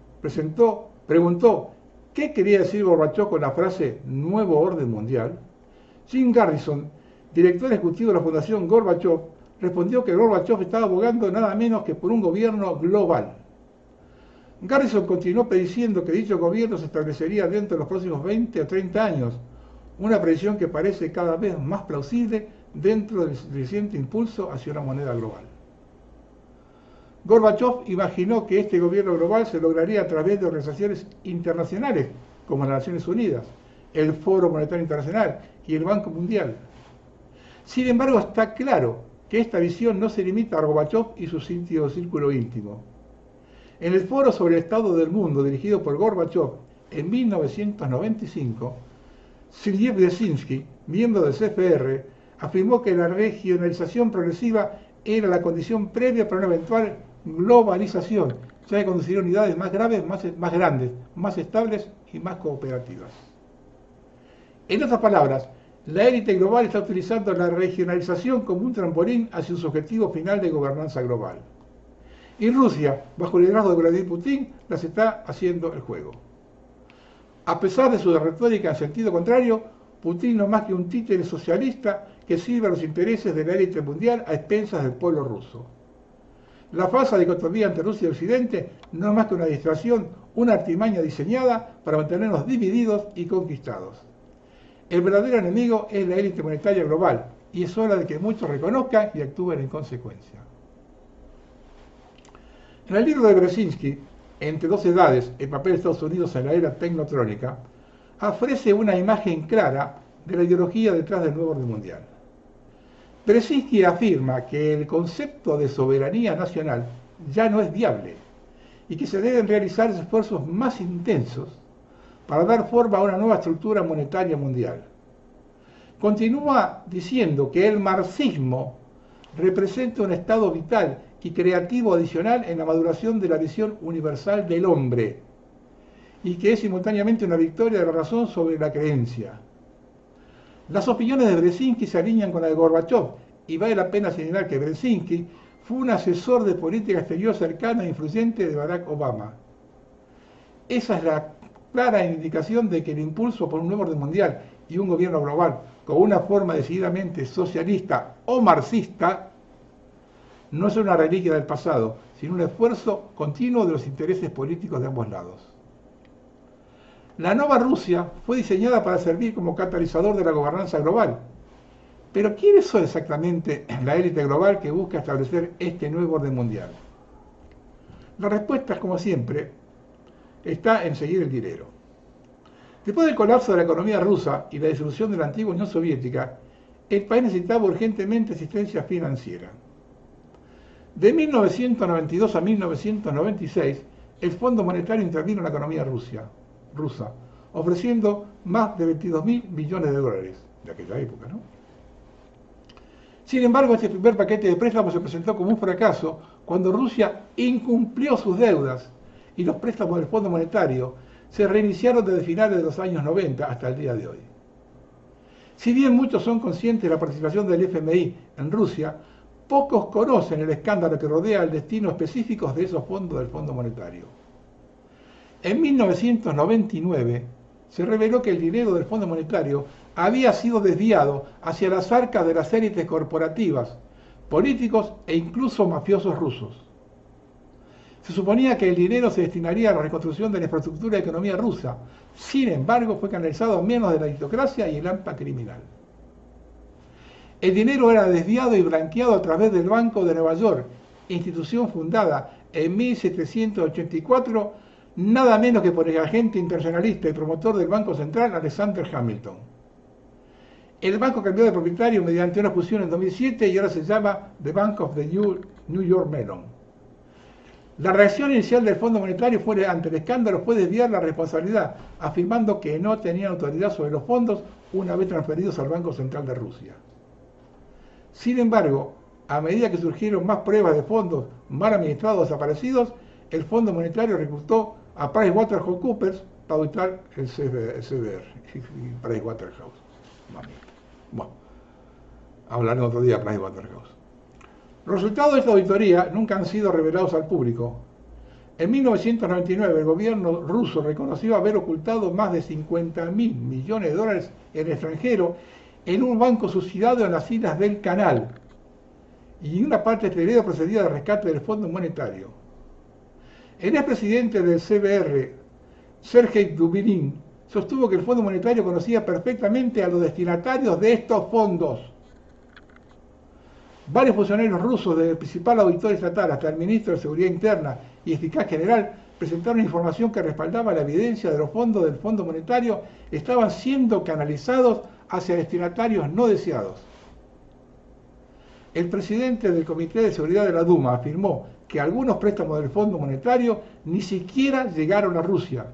preguntó qué quería decir Gorbachev con la frase «nuevo orden mundial», Jim Garrison, director ejecutivo de la Fundación Gorbachev, respondió que Gorbachev estaba abogando nada menos que por un gobierno global. Garrison continuó prediciendo que dicho gobierno se establecería dentro de los próximos 20 o 30 años, una predicción que parece cada vez más plausible dentro del creciente impulso hacia una moneda global. Gorbachev imaginó que este gobierno global se lograría a través de organizaciones internacionales como las Naciones Unidas, el Foro Monetario Internacional y el Banco Mundial. Sin embargo, está claro que esta visión no se limita a Gorbachev y su círculo íntimo. En el Foro sobre el Estado del Mundo, dirigido por Gorbachev en 1995, Sergei Brzezinski, miembro del CFR, afirmó que la regionalización progresiva era la condición previa para una eventual globalización, ya que conduciría unidades más grandes, más estables y más cooperativas. En otras palabras, la élite global está utilizando la regionalización como un trampolín hacia su objetivo final de gobernanza global. Y Rusia, bajo el liderazgo de Vladimir Putin, las está haciendo el juego. A pesar de su retórica en sentido contrario, Putin no es más que un títere socialista que sirve a los intereses de la élite mundial a expensas del pueblo ruso. La falsa dicotomía entre Rusia y Occidente no es más que una distracción, una artimaña diseñada para mantenernos divididos y conquistados. El verdadero enemigo es la élite monetaria global, y es hora de que muchos reconozcan y actúen en consecuencia. En el libro de Brzezinski, Entre dos edades, el papel de Estados Unidos en la era tecnotrónica, ofrece una imagen clara de la ideología detrás del nuevo orden mundial. Brzezinski afirma que el concepto de soberanía nacional ya no es viable y que se deben realizar esfuerzos más intensos para dar forma a una nueva estructura monetaria mundial. Continúa diciendo que el marxismo representa un estado vital y creativo adicional en la maduración de la visión universal del hombre, y que es simultáneamente una victoria de la razón sobre la creencia. Las opiniones de Brzezinski se alinean con la de Gorbachev, y vale la pena señalar que Brzezinski fue un asesor de política exterior cercano e influyente de Barack Obama. Esa es la clara indicación de que el impulso por un nuevo orden mundial y un gobierno global con una forma decididamente socialista o marxista no es una reliquia del pasado, sino un esfuerzo continuo de los intereses políticos de ambos lados. La nueva Rusia fue diseñada para servir como catalizador de la gobernanza global. Pero ¿quiénes son exactamente la élite global que busca establecer este nuevo orden mundial? La respuesta, como siempre, está en seguir el dinero. Después del colapso de la economía rusa y la disolución de la antigua Unión Soviética, el país necesitaba urgentemente asistencia financiera. De 1992 a 1996, el Fondo Monetario intervino en la economía rusa, ofreciendo más de 22.000 millones de dólares de aquella época, ¿no? Sin embargo, este primer paquete de préstamos se presentó como un fracaso cuando Rusia incumplió sus deudas y los préstamos del Fondo Monetario se reiniciaron desde finales de los años 90 hasta el día de hoy. Si bien muchos son conscientes de la participación del FMI en Rusia, pocos conocen el escándalo que rodea el destino específico de esos fondos del Fondo Monetario. En 1999 se reveló que el dinero del Fondo Monetario había sido desviado hacia las arcas de las élites corporativas, políticos e incluso mafiosos rusos. Se suponía que el dinero se destinaría a la reconstrucción de la infraestructura de la economía rusa. Sin embargo, fue canalizado a menos de la aristocracia y el AMPA criminal. El dinero era desviado y blanqueado a través del Banco de Nueva York, institución fundada en 1784, nada menos que por el agente internacionalista y promotor del Banco Central, Alexander Hamilton. El banco cambió de propietario mediante una fusión en 2007 y ahora se llama The Bank of the New York Mellon. La reacción inicial del Fondo Monetario ante el escándalo fue desviar la responsabilidad, afirmando que no tenían autoridad sobre los fondos una vez transferidos al Banco Central de Rusia. Sin embargo, a medida que surgieron más pruebas de fondos mal administrados o desaparecidos, el Fondo Monetario reclutó a PricewaterhouseCoopers para auditar el CBR, Pricewaterhouse. Bueno, hablaremos otro día de Pricewaterhouse. Los resultados de esta auditoría nunca han sido revelados al público. En 1999 el gobierno ruso reconoció haber ocultado más de 50.000 millones de dólares en el extranjero en un banco subsidiado en las islas del Canal, y una parte de este dinero procedía del rescate del Fondo Monetario. El expresidente del CBR, Sergei Dubinin, sostuvo que el Fondo Monetario conocía perfectamente a los destinatarios de estos fondos. Varios funcionarios rusos, desde el principal auditor estatal hasta el ministro de Seguridad Interna y el fiscal general, presentaron información que respaldaba la evidencia de los fondos del Fondo Monetario estaban siendo canalizados hacia destinatarios no deseados. El presidente del Comité de Seguridad de la Duma afirmó que algunos préstamos del Fondo Monetario ni siquiera llegaron a Rusia,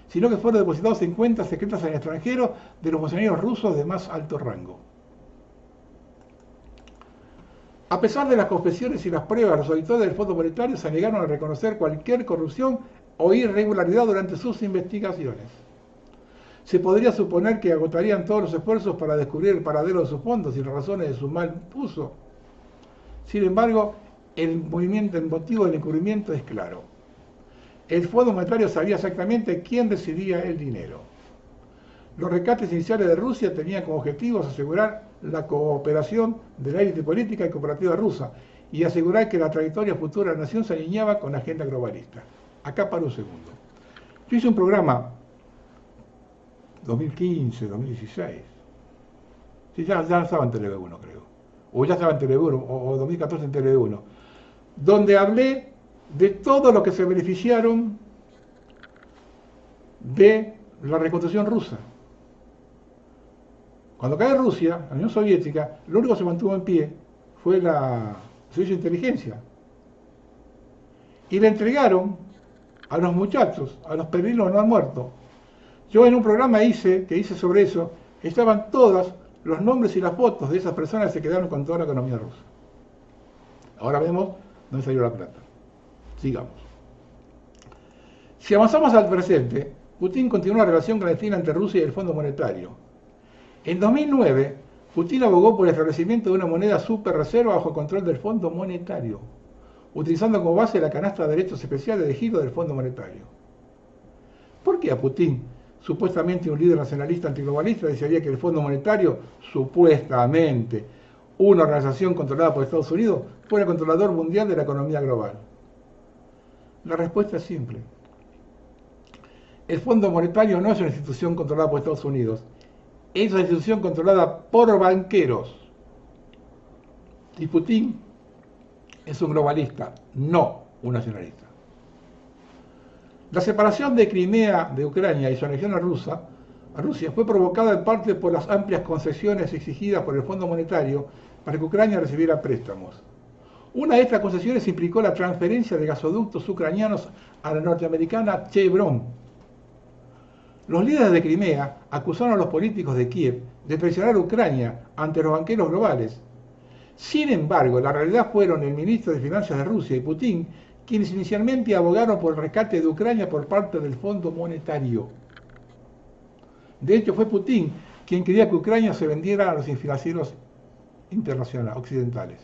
sino que fueron depositados en cuentas secretas en el extranjero de los funcionarios rusos de más alto rango. A pesar de las confesiones y las pruebas, los auditores del Fondo Monetario se negaron a reconocer cualquier corrupción o irregularidad durante sus investigaciones. Se podría suponer que agotarían todos los esfuerzos para descubrir el paradero de sus fondos y las razones de su mal uso. Sin embargo, el motivo del encubrimiento es claro. El Fondo Monetario sabía exactamente quién recibía el dinero. Los rescates iniciales de Rusia tenían como objetivos asegurar la cooperación de la élite política y cooperativa rusa y asegurar que la trayectoria futura de la nación se alineaba con la agenda globalista. Acá paro un segundo. Yo hice un programa 2015, 2016. Sí, ya estaba en TV1, creo. O ya estaba en TV1, o 2014 en TV1. Donde hablé de todo lo que se beneficiaron de la reconstrucción rusa. Cuando cae Rusia, la Unión Soviética, lo único que se mantuvo en pie fue el servicio de inteligencia. Y le entregaron a los muchachos, a los peregrinos que no han muerto. Yo en un programa que hice sobre eso, estaban todos los nombres y las fotos de esas personas que se quedaron con toda la economía rusa. Ahora vemos dónde salió la plata. Sigamos. Si avanzamos al presente, Putin continuó la relación clandestina entre Rusia y el Fondo Monetario. En 2009, Putin abogó por el establecimiento de una moneda super reserva bajo control del Fondo Monetario, utilizando como base la canasta de derechos especiales de giro del Fondo Monetario. ¿Por qué a Putin, supuestamente un líder nacionalista antiglobalista, desearía que el Fondo Monetario, supuestamente una organización controlada por Estados Unidos, fuera el controlador mundial de la economía global? La respuesta es simple. El Fondo Monetario no es una institución controlada por Estados Unidos, es una institución controlada por banqueros. Y Putin es un globalista, no un nacionalista. La separación de Crimea de Ucrania y su anexión a Rusia fue provocada en parte por las amplias concesiones exigidas por el Fondo Monetario para que Ucrania recibiera préstamos. Una de estas concesiones implicó la transferencia de gasoductos ucranianos a la norteamericana Chevron. Los líderes de Crimea acusaron a los políticos de Kiev de traicionar a Ucrania ante los banqueros globales. Sin embargo, la realidad fueron el ministro de Finanzas de Rusia y Putin quienes inicialmente abogaron por el rescate de Ucrania por parte del Fondo Monetario. De hecho, fue Putin quien quería que Ucrania se vendiera a los financieros internacionales, occidentales.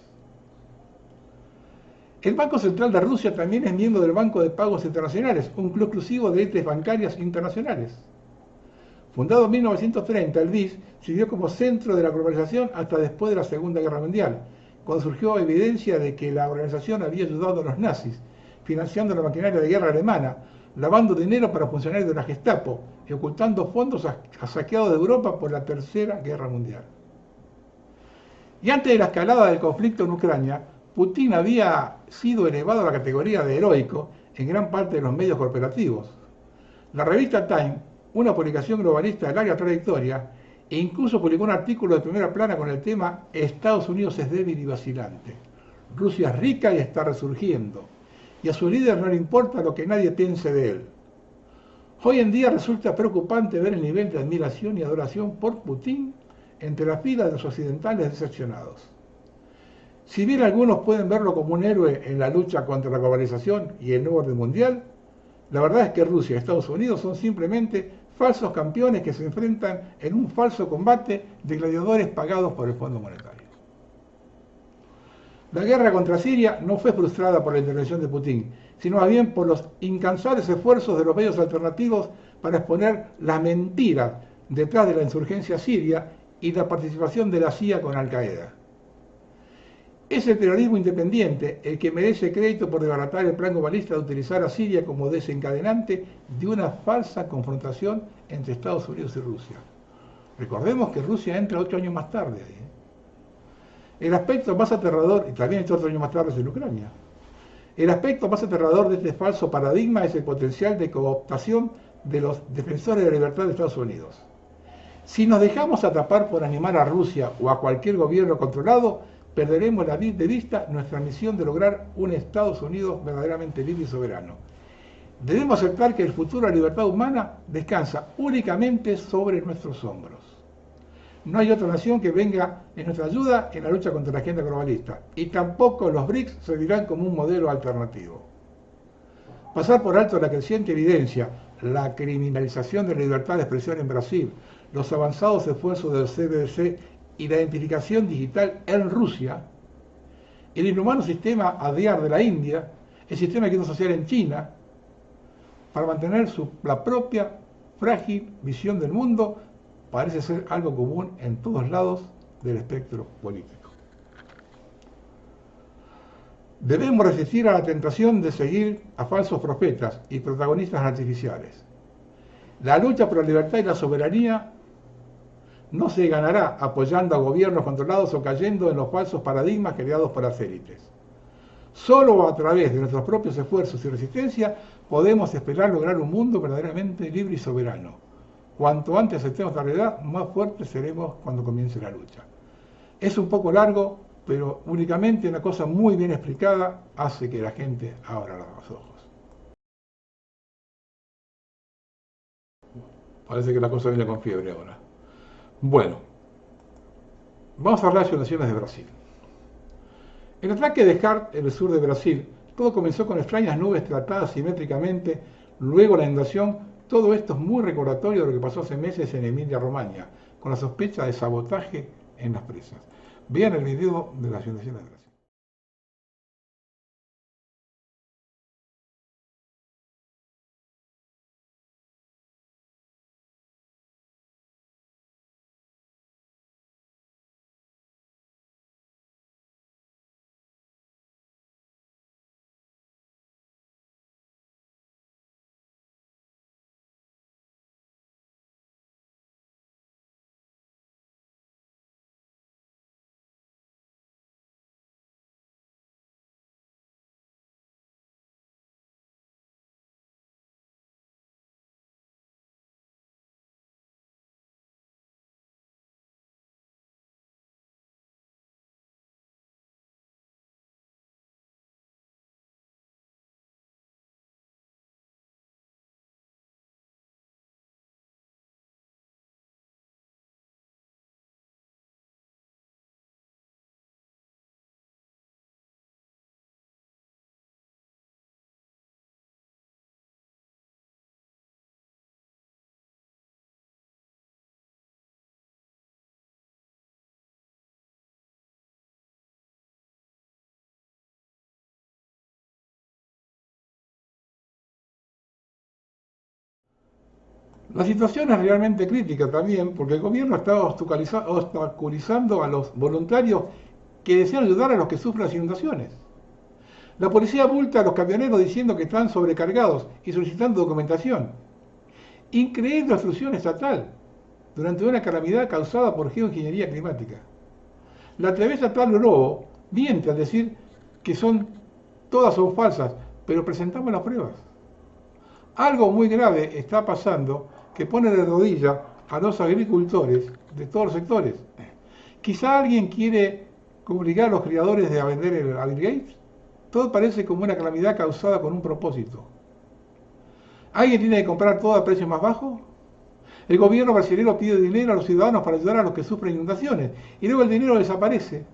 El Banco Central de Rusia también es miembro del Banco de Pagos Internacionales, un club exclusivo de entes bancarias internacionales. Fundado en 1930, el BIS sirvió como centro de la globalización hasta después de la Segunda Guerra Mundial, cuando surgió evidencia de que la organización había ayudado a los nazis, financiando la maquinaria de guerra alemana, lavando dinero para funcionarios de la Gestapo y ocultando fondos saqueados de Europa por la Tercera Guerra Mundial. Y antes de la escalada del conflicto en Ucrania, Putin había sido elevado a la categoría de heroico en gran parte de los medios corporativos. La revista Time, una publicación globalista de larga trayectoria, e incluso publicó un artículo de primera plana con el tema Estados Unidos es débil y vacilante. Rusia es rica y está resurgiendo, y a su líder no le importa lo que nadie piense de él. Hoy en día resulta preocupante ver el nivel de admiración y adoración por Putin entre las filas de los occidentales decepcionados. Si bien algunos pueden verlo como un héroe en la lucha contra la globalización y el nuevo orden mundial, la verdad es que Rusia y Estados Unidos son simplemente falsos campeones que se enfrentan en un falso combate de gladiadores pagados por el Fondo Monetario. La guerra contra Siria no fue frustrada por la intervención de Putin, sino más bien por los incansables esfuerzos de los medios alternativos para exponer las mentiras detrás de la insurgencia siria y la participación de la CIA con Al-Qaeda. Es el terrorismo independiente el que merece crédito por desbaratar el plan globalista de utilizar a Siria como desencadenante de una falsa confrontación entre Estados Unidos y Rusia. Recordemos que Rusia entra 8 años más tarde ahí. El aspecto más aterrador, y también entra 8 años más tarde en Ucrania, el aspecto más aterrador de este falso paradigma es el potencial de cooptación de los defensores de la libertad de Estados Unidos. Si nos dejamos atrapar por animar a Rusia o a cualquier gobierno controlado, perderemos de vista nuestra misión de lograr un Estados Unidos verdaderamente libre y soberano. Debemos aceptar que el futuro de la libertad humana descansa únicamente sobre nuestros hombros. No hay otra nación que venga en nuestra ayuda en la lucha contra la agenda globalista, y tampoco los BRICS servirán como un modelo alternativo. Pasar por alto la creciente evidencia, la criminalización de la libertad de expresión en Brasil, los avanzados esfuerzos del CBDC y la identificación digital en Rusia, el inhumano sistema ADIAR de la India, el sistema de social en China, para mantener la propia frágil visión del mundo, parece ser algo común en todos lados del espectro político. Debemos resistir a la tentación de seguir a falsos profetas y protagonistas artificiales. La lucha por la libertad y la soberanía no se ganará apoyando a gobiernos controlados o cayendo en los falsos paradigmas creados por las élites. Solo a través de nuestros propios esfuerzos y resistencia podemos esperar lograr un mundo verdaderamente libre y soberano. Cuanto antes aceptemos la realidad, más fuertes seremos cuando comience la lucha. Es un poco largo, pero únicamente una cosa muy bien explicada hace que la gente abra los ojos. Parece que la cosa viene con fiebre ahora. Bueno, vamos a hablar de las inundaciones de Brasil. El ataque de Hart en el sur de Brasil, todo comenzó con extrañas nubes tratadas simétricamente, luego la inundación. Todo esto es muy recordatorio de lo que pasó hace meses en Emilia-Romagna, con la sospecha de sabotaje en las presas. Vean el video de las inundaciones de Brasil. La situación es realmente crítica también porque el gobierno está obstaculizando a los voluntarios que desean ayudar a los que sufren las inundaciones. La policía multa a los camioneros diciendo que están sobrecargados y solicitando documentación. Increíble obstrucción estatal durante una calamidad causada por geoingeniería climática. La TV estatal Lobo miente al decir que todas son falsas, pero presentamos las pruebas. Algo muy grave está pasando que pone de rodillas a los agricultores de todos los sectores. Quizá alguien quiere obligar a los criadores a vender a Bill Gates. Todo parece como una calamidad causada con un propósito. ¿Alguien tiene que comprar todo a precios más bajos? El gobierno brasileño pide dinero a los ciudadanos para ayudar a los que sufren inundaciones y luego el dinero desaparece.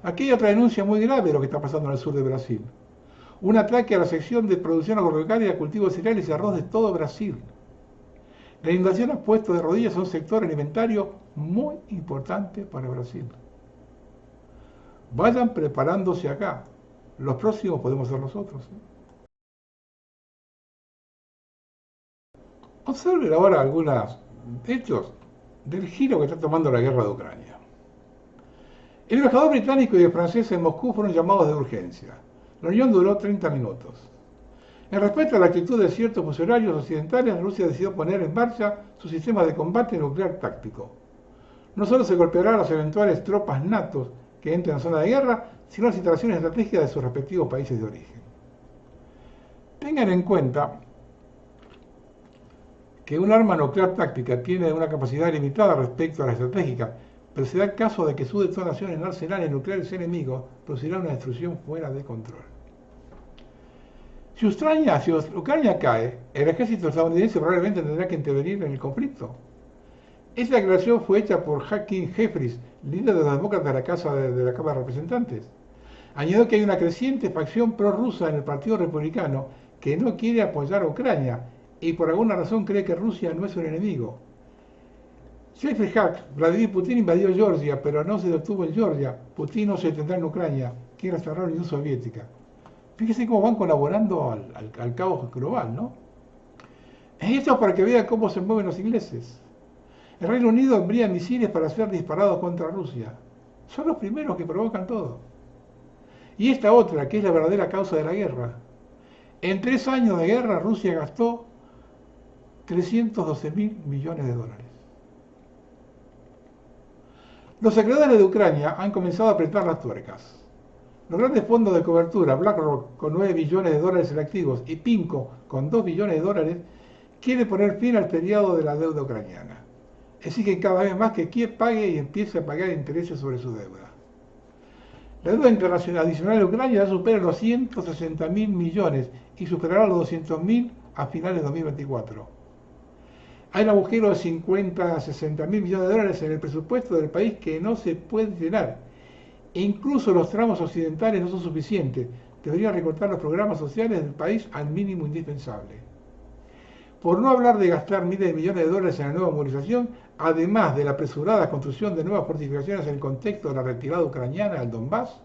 Aquí hay otra denuncia muy grave de lo que está pasando en el sur de Brasil. Un ataque a la sección de producción agropecuaria y a cultivo de cereales y arroz de todo Brasil. La inundación ha puesto de rodillas a un sector alimentario muy importante para Brasil. Vayan preparándose acá. Los próximos podemos ser nosotros. Observen ahora algunos hechos del giro que está tomando la guerra de Ucrania. El embajador británico y el francés en Moscú fueron llamados de urgencia. La reunión duró 30 minutos. En respeto a la actitud de ciertos funcionarios occidentales, Rusia decidió poner en marcha su sistema de combate nuclear táctico. No solo se golpeará a las eventuales tropas NATO que entren en zona de guerra, sino las instalaciones estratégicas de sus respectivos países de origen. Tengan en cuenta que un arma nuclear táctica tiene una capacidad limitada respecto a la estratégica, pero se da el caso de que su detonación en arsenales nucleares enemigos producirá una destrucción fuera de control. Si Ucrania cae, el ejército estadounidense probablemente tendrá que intervenir en el conflicto. Esta declaración fue hecha por Hakeem Jeffries, líder de los demócratas de la Casa de la Cámara de Representantes. Añadió que hay una creciente facción prorrusa en el Partido Republicano que no quiere apoyar a Ucrania y por alguna razón cree que Rusia no es un enemigo. Jeffrey Hack, Vladimir Putin invadió Georgia, pero no se detuvo en Georgia. Putin no se detendrá en Ucrania, quiere restaurar la Unión Soviética. Fíjense cómo van colaborando al caos global, ¿no? Esto es para que vean cómo se mueven los ingleses. El Reino Unido envía misiles para ser disparados contra Rusia. Son los primeros que provocan todo. Y esta otra, que es la verdadera causa de la guerra. En 3 años de guerra, Rusia gastó 312.000 millones de dólares. Los acreedores de Ucrania han comenzado a apretar las tuercas. Los grandes fondos de cobertura, BlackRock con 9 billones de dólares en activos y PIMCO con 2 billones de dólares, quieren poner fin al periodo de la deuda ucraniana. Exigen cada vez más que Kiev pague y empiece a pagar intereses sobre su deuda. La deuda internacional adicional de Ucrania ya supera los 160.000 millones y superará los 200.000 a finales de 2024. Hay un agujero de 50 a 60.000 millones de dólares en el presupuesto del país que no se puede llenar. E incluso los tramos occidentales no son suficientes. Deberían recortar los programas sociales del país al mínimo indispensable. Por no hablar de gastar miles de millones de dólares en la nueva movilización, además de la apresurada construcción de nuevas fortificaciones en el contexto de la retirada ucraniana del Donbass,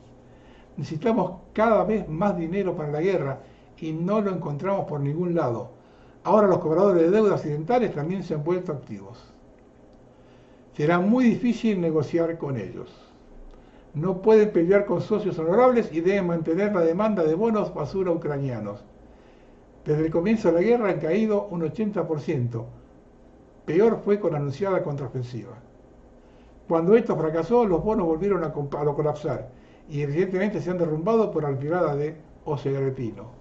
necesitamos cada vez más dinero para la guerra y no lo encontramos por ningún lado. Ahora los cobradores de deuda occidentales también se han vuelto activos. Será muy difícil negociar con ellos. No pueden pelear con socios honorables y deben mantener la demanda de bonos basura ucranianos. Desde el comienzo de la guerra han caído un 80%. Peor fue con la anunciada contraofensiva. Cuando esto fracasó, los bonos volvieron a colapsar y evidentemente se han derrumbado por la retirada de Oseguerepino.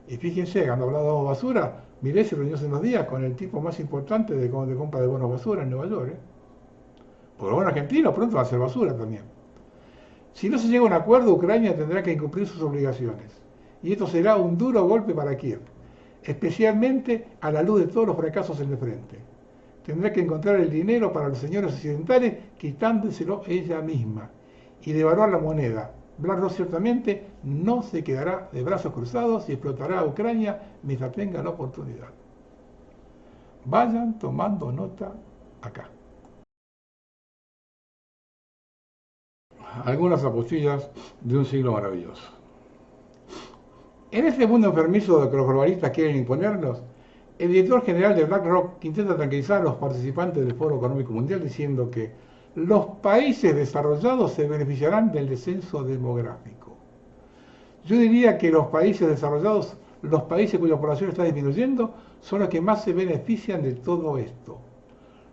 Y fíjense, cuando hablado de basura, Milei se reunió hace unos días con el tipo más importante de compra de bonos basura en Nueva York. Por lo bueno argentino pronto va a ser basura también. Si no se llega a un acuerdo, Ucrania tendrá que incumplir sus obligaciones. Y esto será un duro golpe para Kiev, especialmente a la luz de todos los fracasos en el frente. Tendrá que encontrar el dinero para los señores occidentales quitándoselo ella misma y devaluar la moneda. Belarus ciertamente no se quedará de brazos cruzados y explotará a Ucrania mientras tenga la oportunidad. Vayan tomando nota acá. Algunas apostillas de un siglo maravilloso. En este mundo enfermizo de que los globalistas quieren imponernos, el director general de BlackRock intenta tranquilizar a los participantes del Foro Económico Mundial diciendo que los países desarrollados se beneficiarán del descenso demográfico. Yo diría que los países desarrollados, los países cuya población está disminuyendo, son los que más se benefician de todo esto.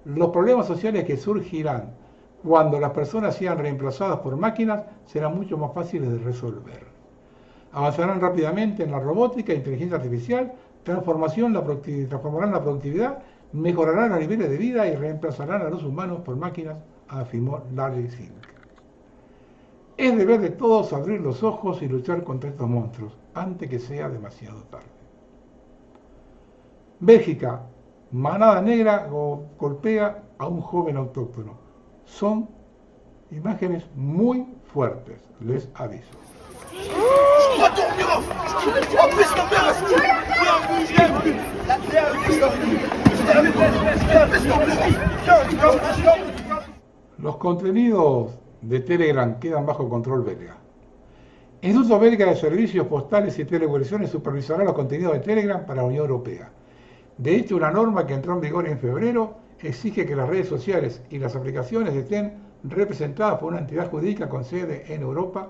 Los problemas sociales que surgirán cuando las personas sean reemplazadas por máquinas serán mucho más fáciles de resolver. Avanzarán rápidamente en la robótica e inteligencia artificial, transformarán la productividad, mejorarán los niveles de vida y reemplazarán a los humanos por máquinas, afirmó Larry Sink. Es deber de todos abrir los ojos y luchar contra estos monstruos antes que sea demasiado tarde. Bélgica, manada negra golpea a un joven autóctono. Son imágenes muy fuertes, les aviso. Los contenidos de Telegram quedan bajo control belga. El Instituto Belga de Servicios Postales y Telecomunicaciones supervisará los contenidos de Telegram para la Unión Europea. De hecho, una norma que entró en vigor en febrero exige que las redes sociales y las aplicaciones estén representadas por una entidad jurídica con sede en Europa,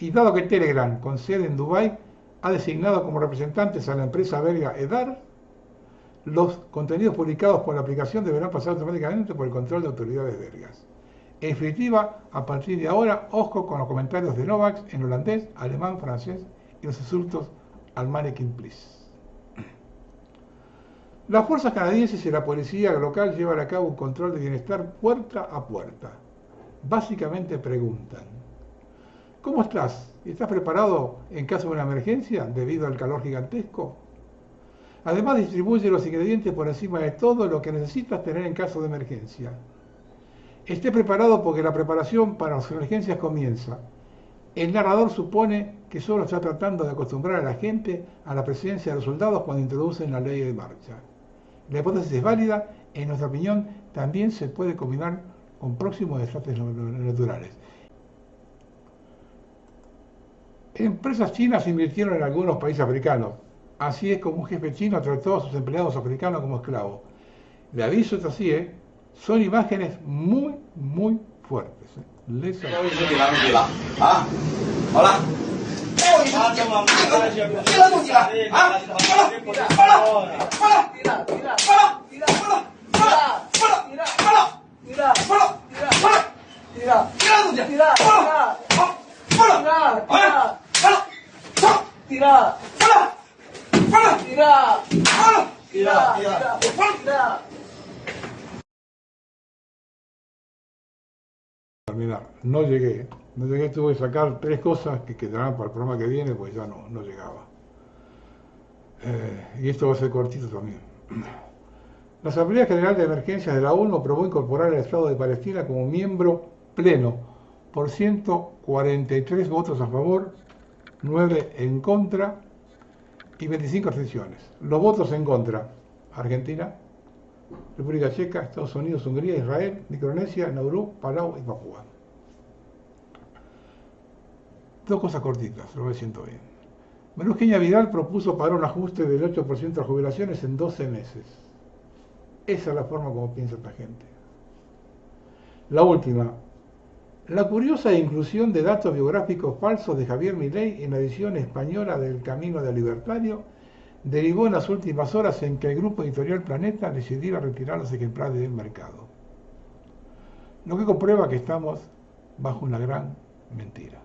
y dado que Telegram, con sede en Dubái, ha designado como representantes a la empresa belga EDAR, los contenidos publicados por la aplicación deberán pasar automáticamente por el control de autoridades belgas. En definitiva, a partir de ahora, ojo con los comentarios de Novax en holandés, alemán, francés y los insultos al mannequin please. Las fuerzas canadienses y la policía local llevan a cabo un control de bienestar puerta a puerta. Básicamente preguntan: ¿cómo estás? ¿Estás preparado en caso de una emergencia debido al calor gigantesco? Además, distribuye los ingredientes por encima de todo lo que necesitas tener en caso de emergencia. Esté preparado porque la preparación para las emergencias comienza. El narrador supone que solo está tratando de acostumbrar a la gente a la presencia de los soldados cuando introducen la ley de marcha. La hipótesis es válida, en nuestra opinión también se puede combinar con próximos desastres naturales. Empresas chinas invirtieron en algunos países africanos. Así es como un jefe chino trató a sus empleados africanos como esclavos. Le aviso, esto así, son imágenes muy, muy fuertes. Les aviso. Hola. Terminar. No llegué, tuve que sacar 3 cosas que quedarán para el programa que viene, pues ya no llegaba. Y esto va a ser cortito también. La Asamblea General de Emergencias de la ONU aprobó incorporar el Estado de Palestina como miembro pleno por 143 votos a favor, 9 en contra y 25 abstenciones. Los votos en contra: Argentina, República Checa, Estados Unidos, Hungría, Israel, Micronesia, Nauru, Palau y Papúa. Dos cosas cortitas, lo siento bien. María Eugenia Vidal propuso para un ajuste del 8% de las jubilaciones en 12 meses. Esa es la forma como piensa esta gente. La última. La curiosa inclusión de datos biográficos falsos de Javier Milei en la edición española del Camino del Libertario derivó en las últimas horas en que el grupo editorial Planeta decidiera retirar los ejemplares del mercado. Lo que comprueba que estamos bajo una gran mentira.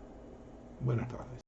Buenas tardes.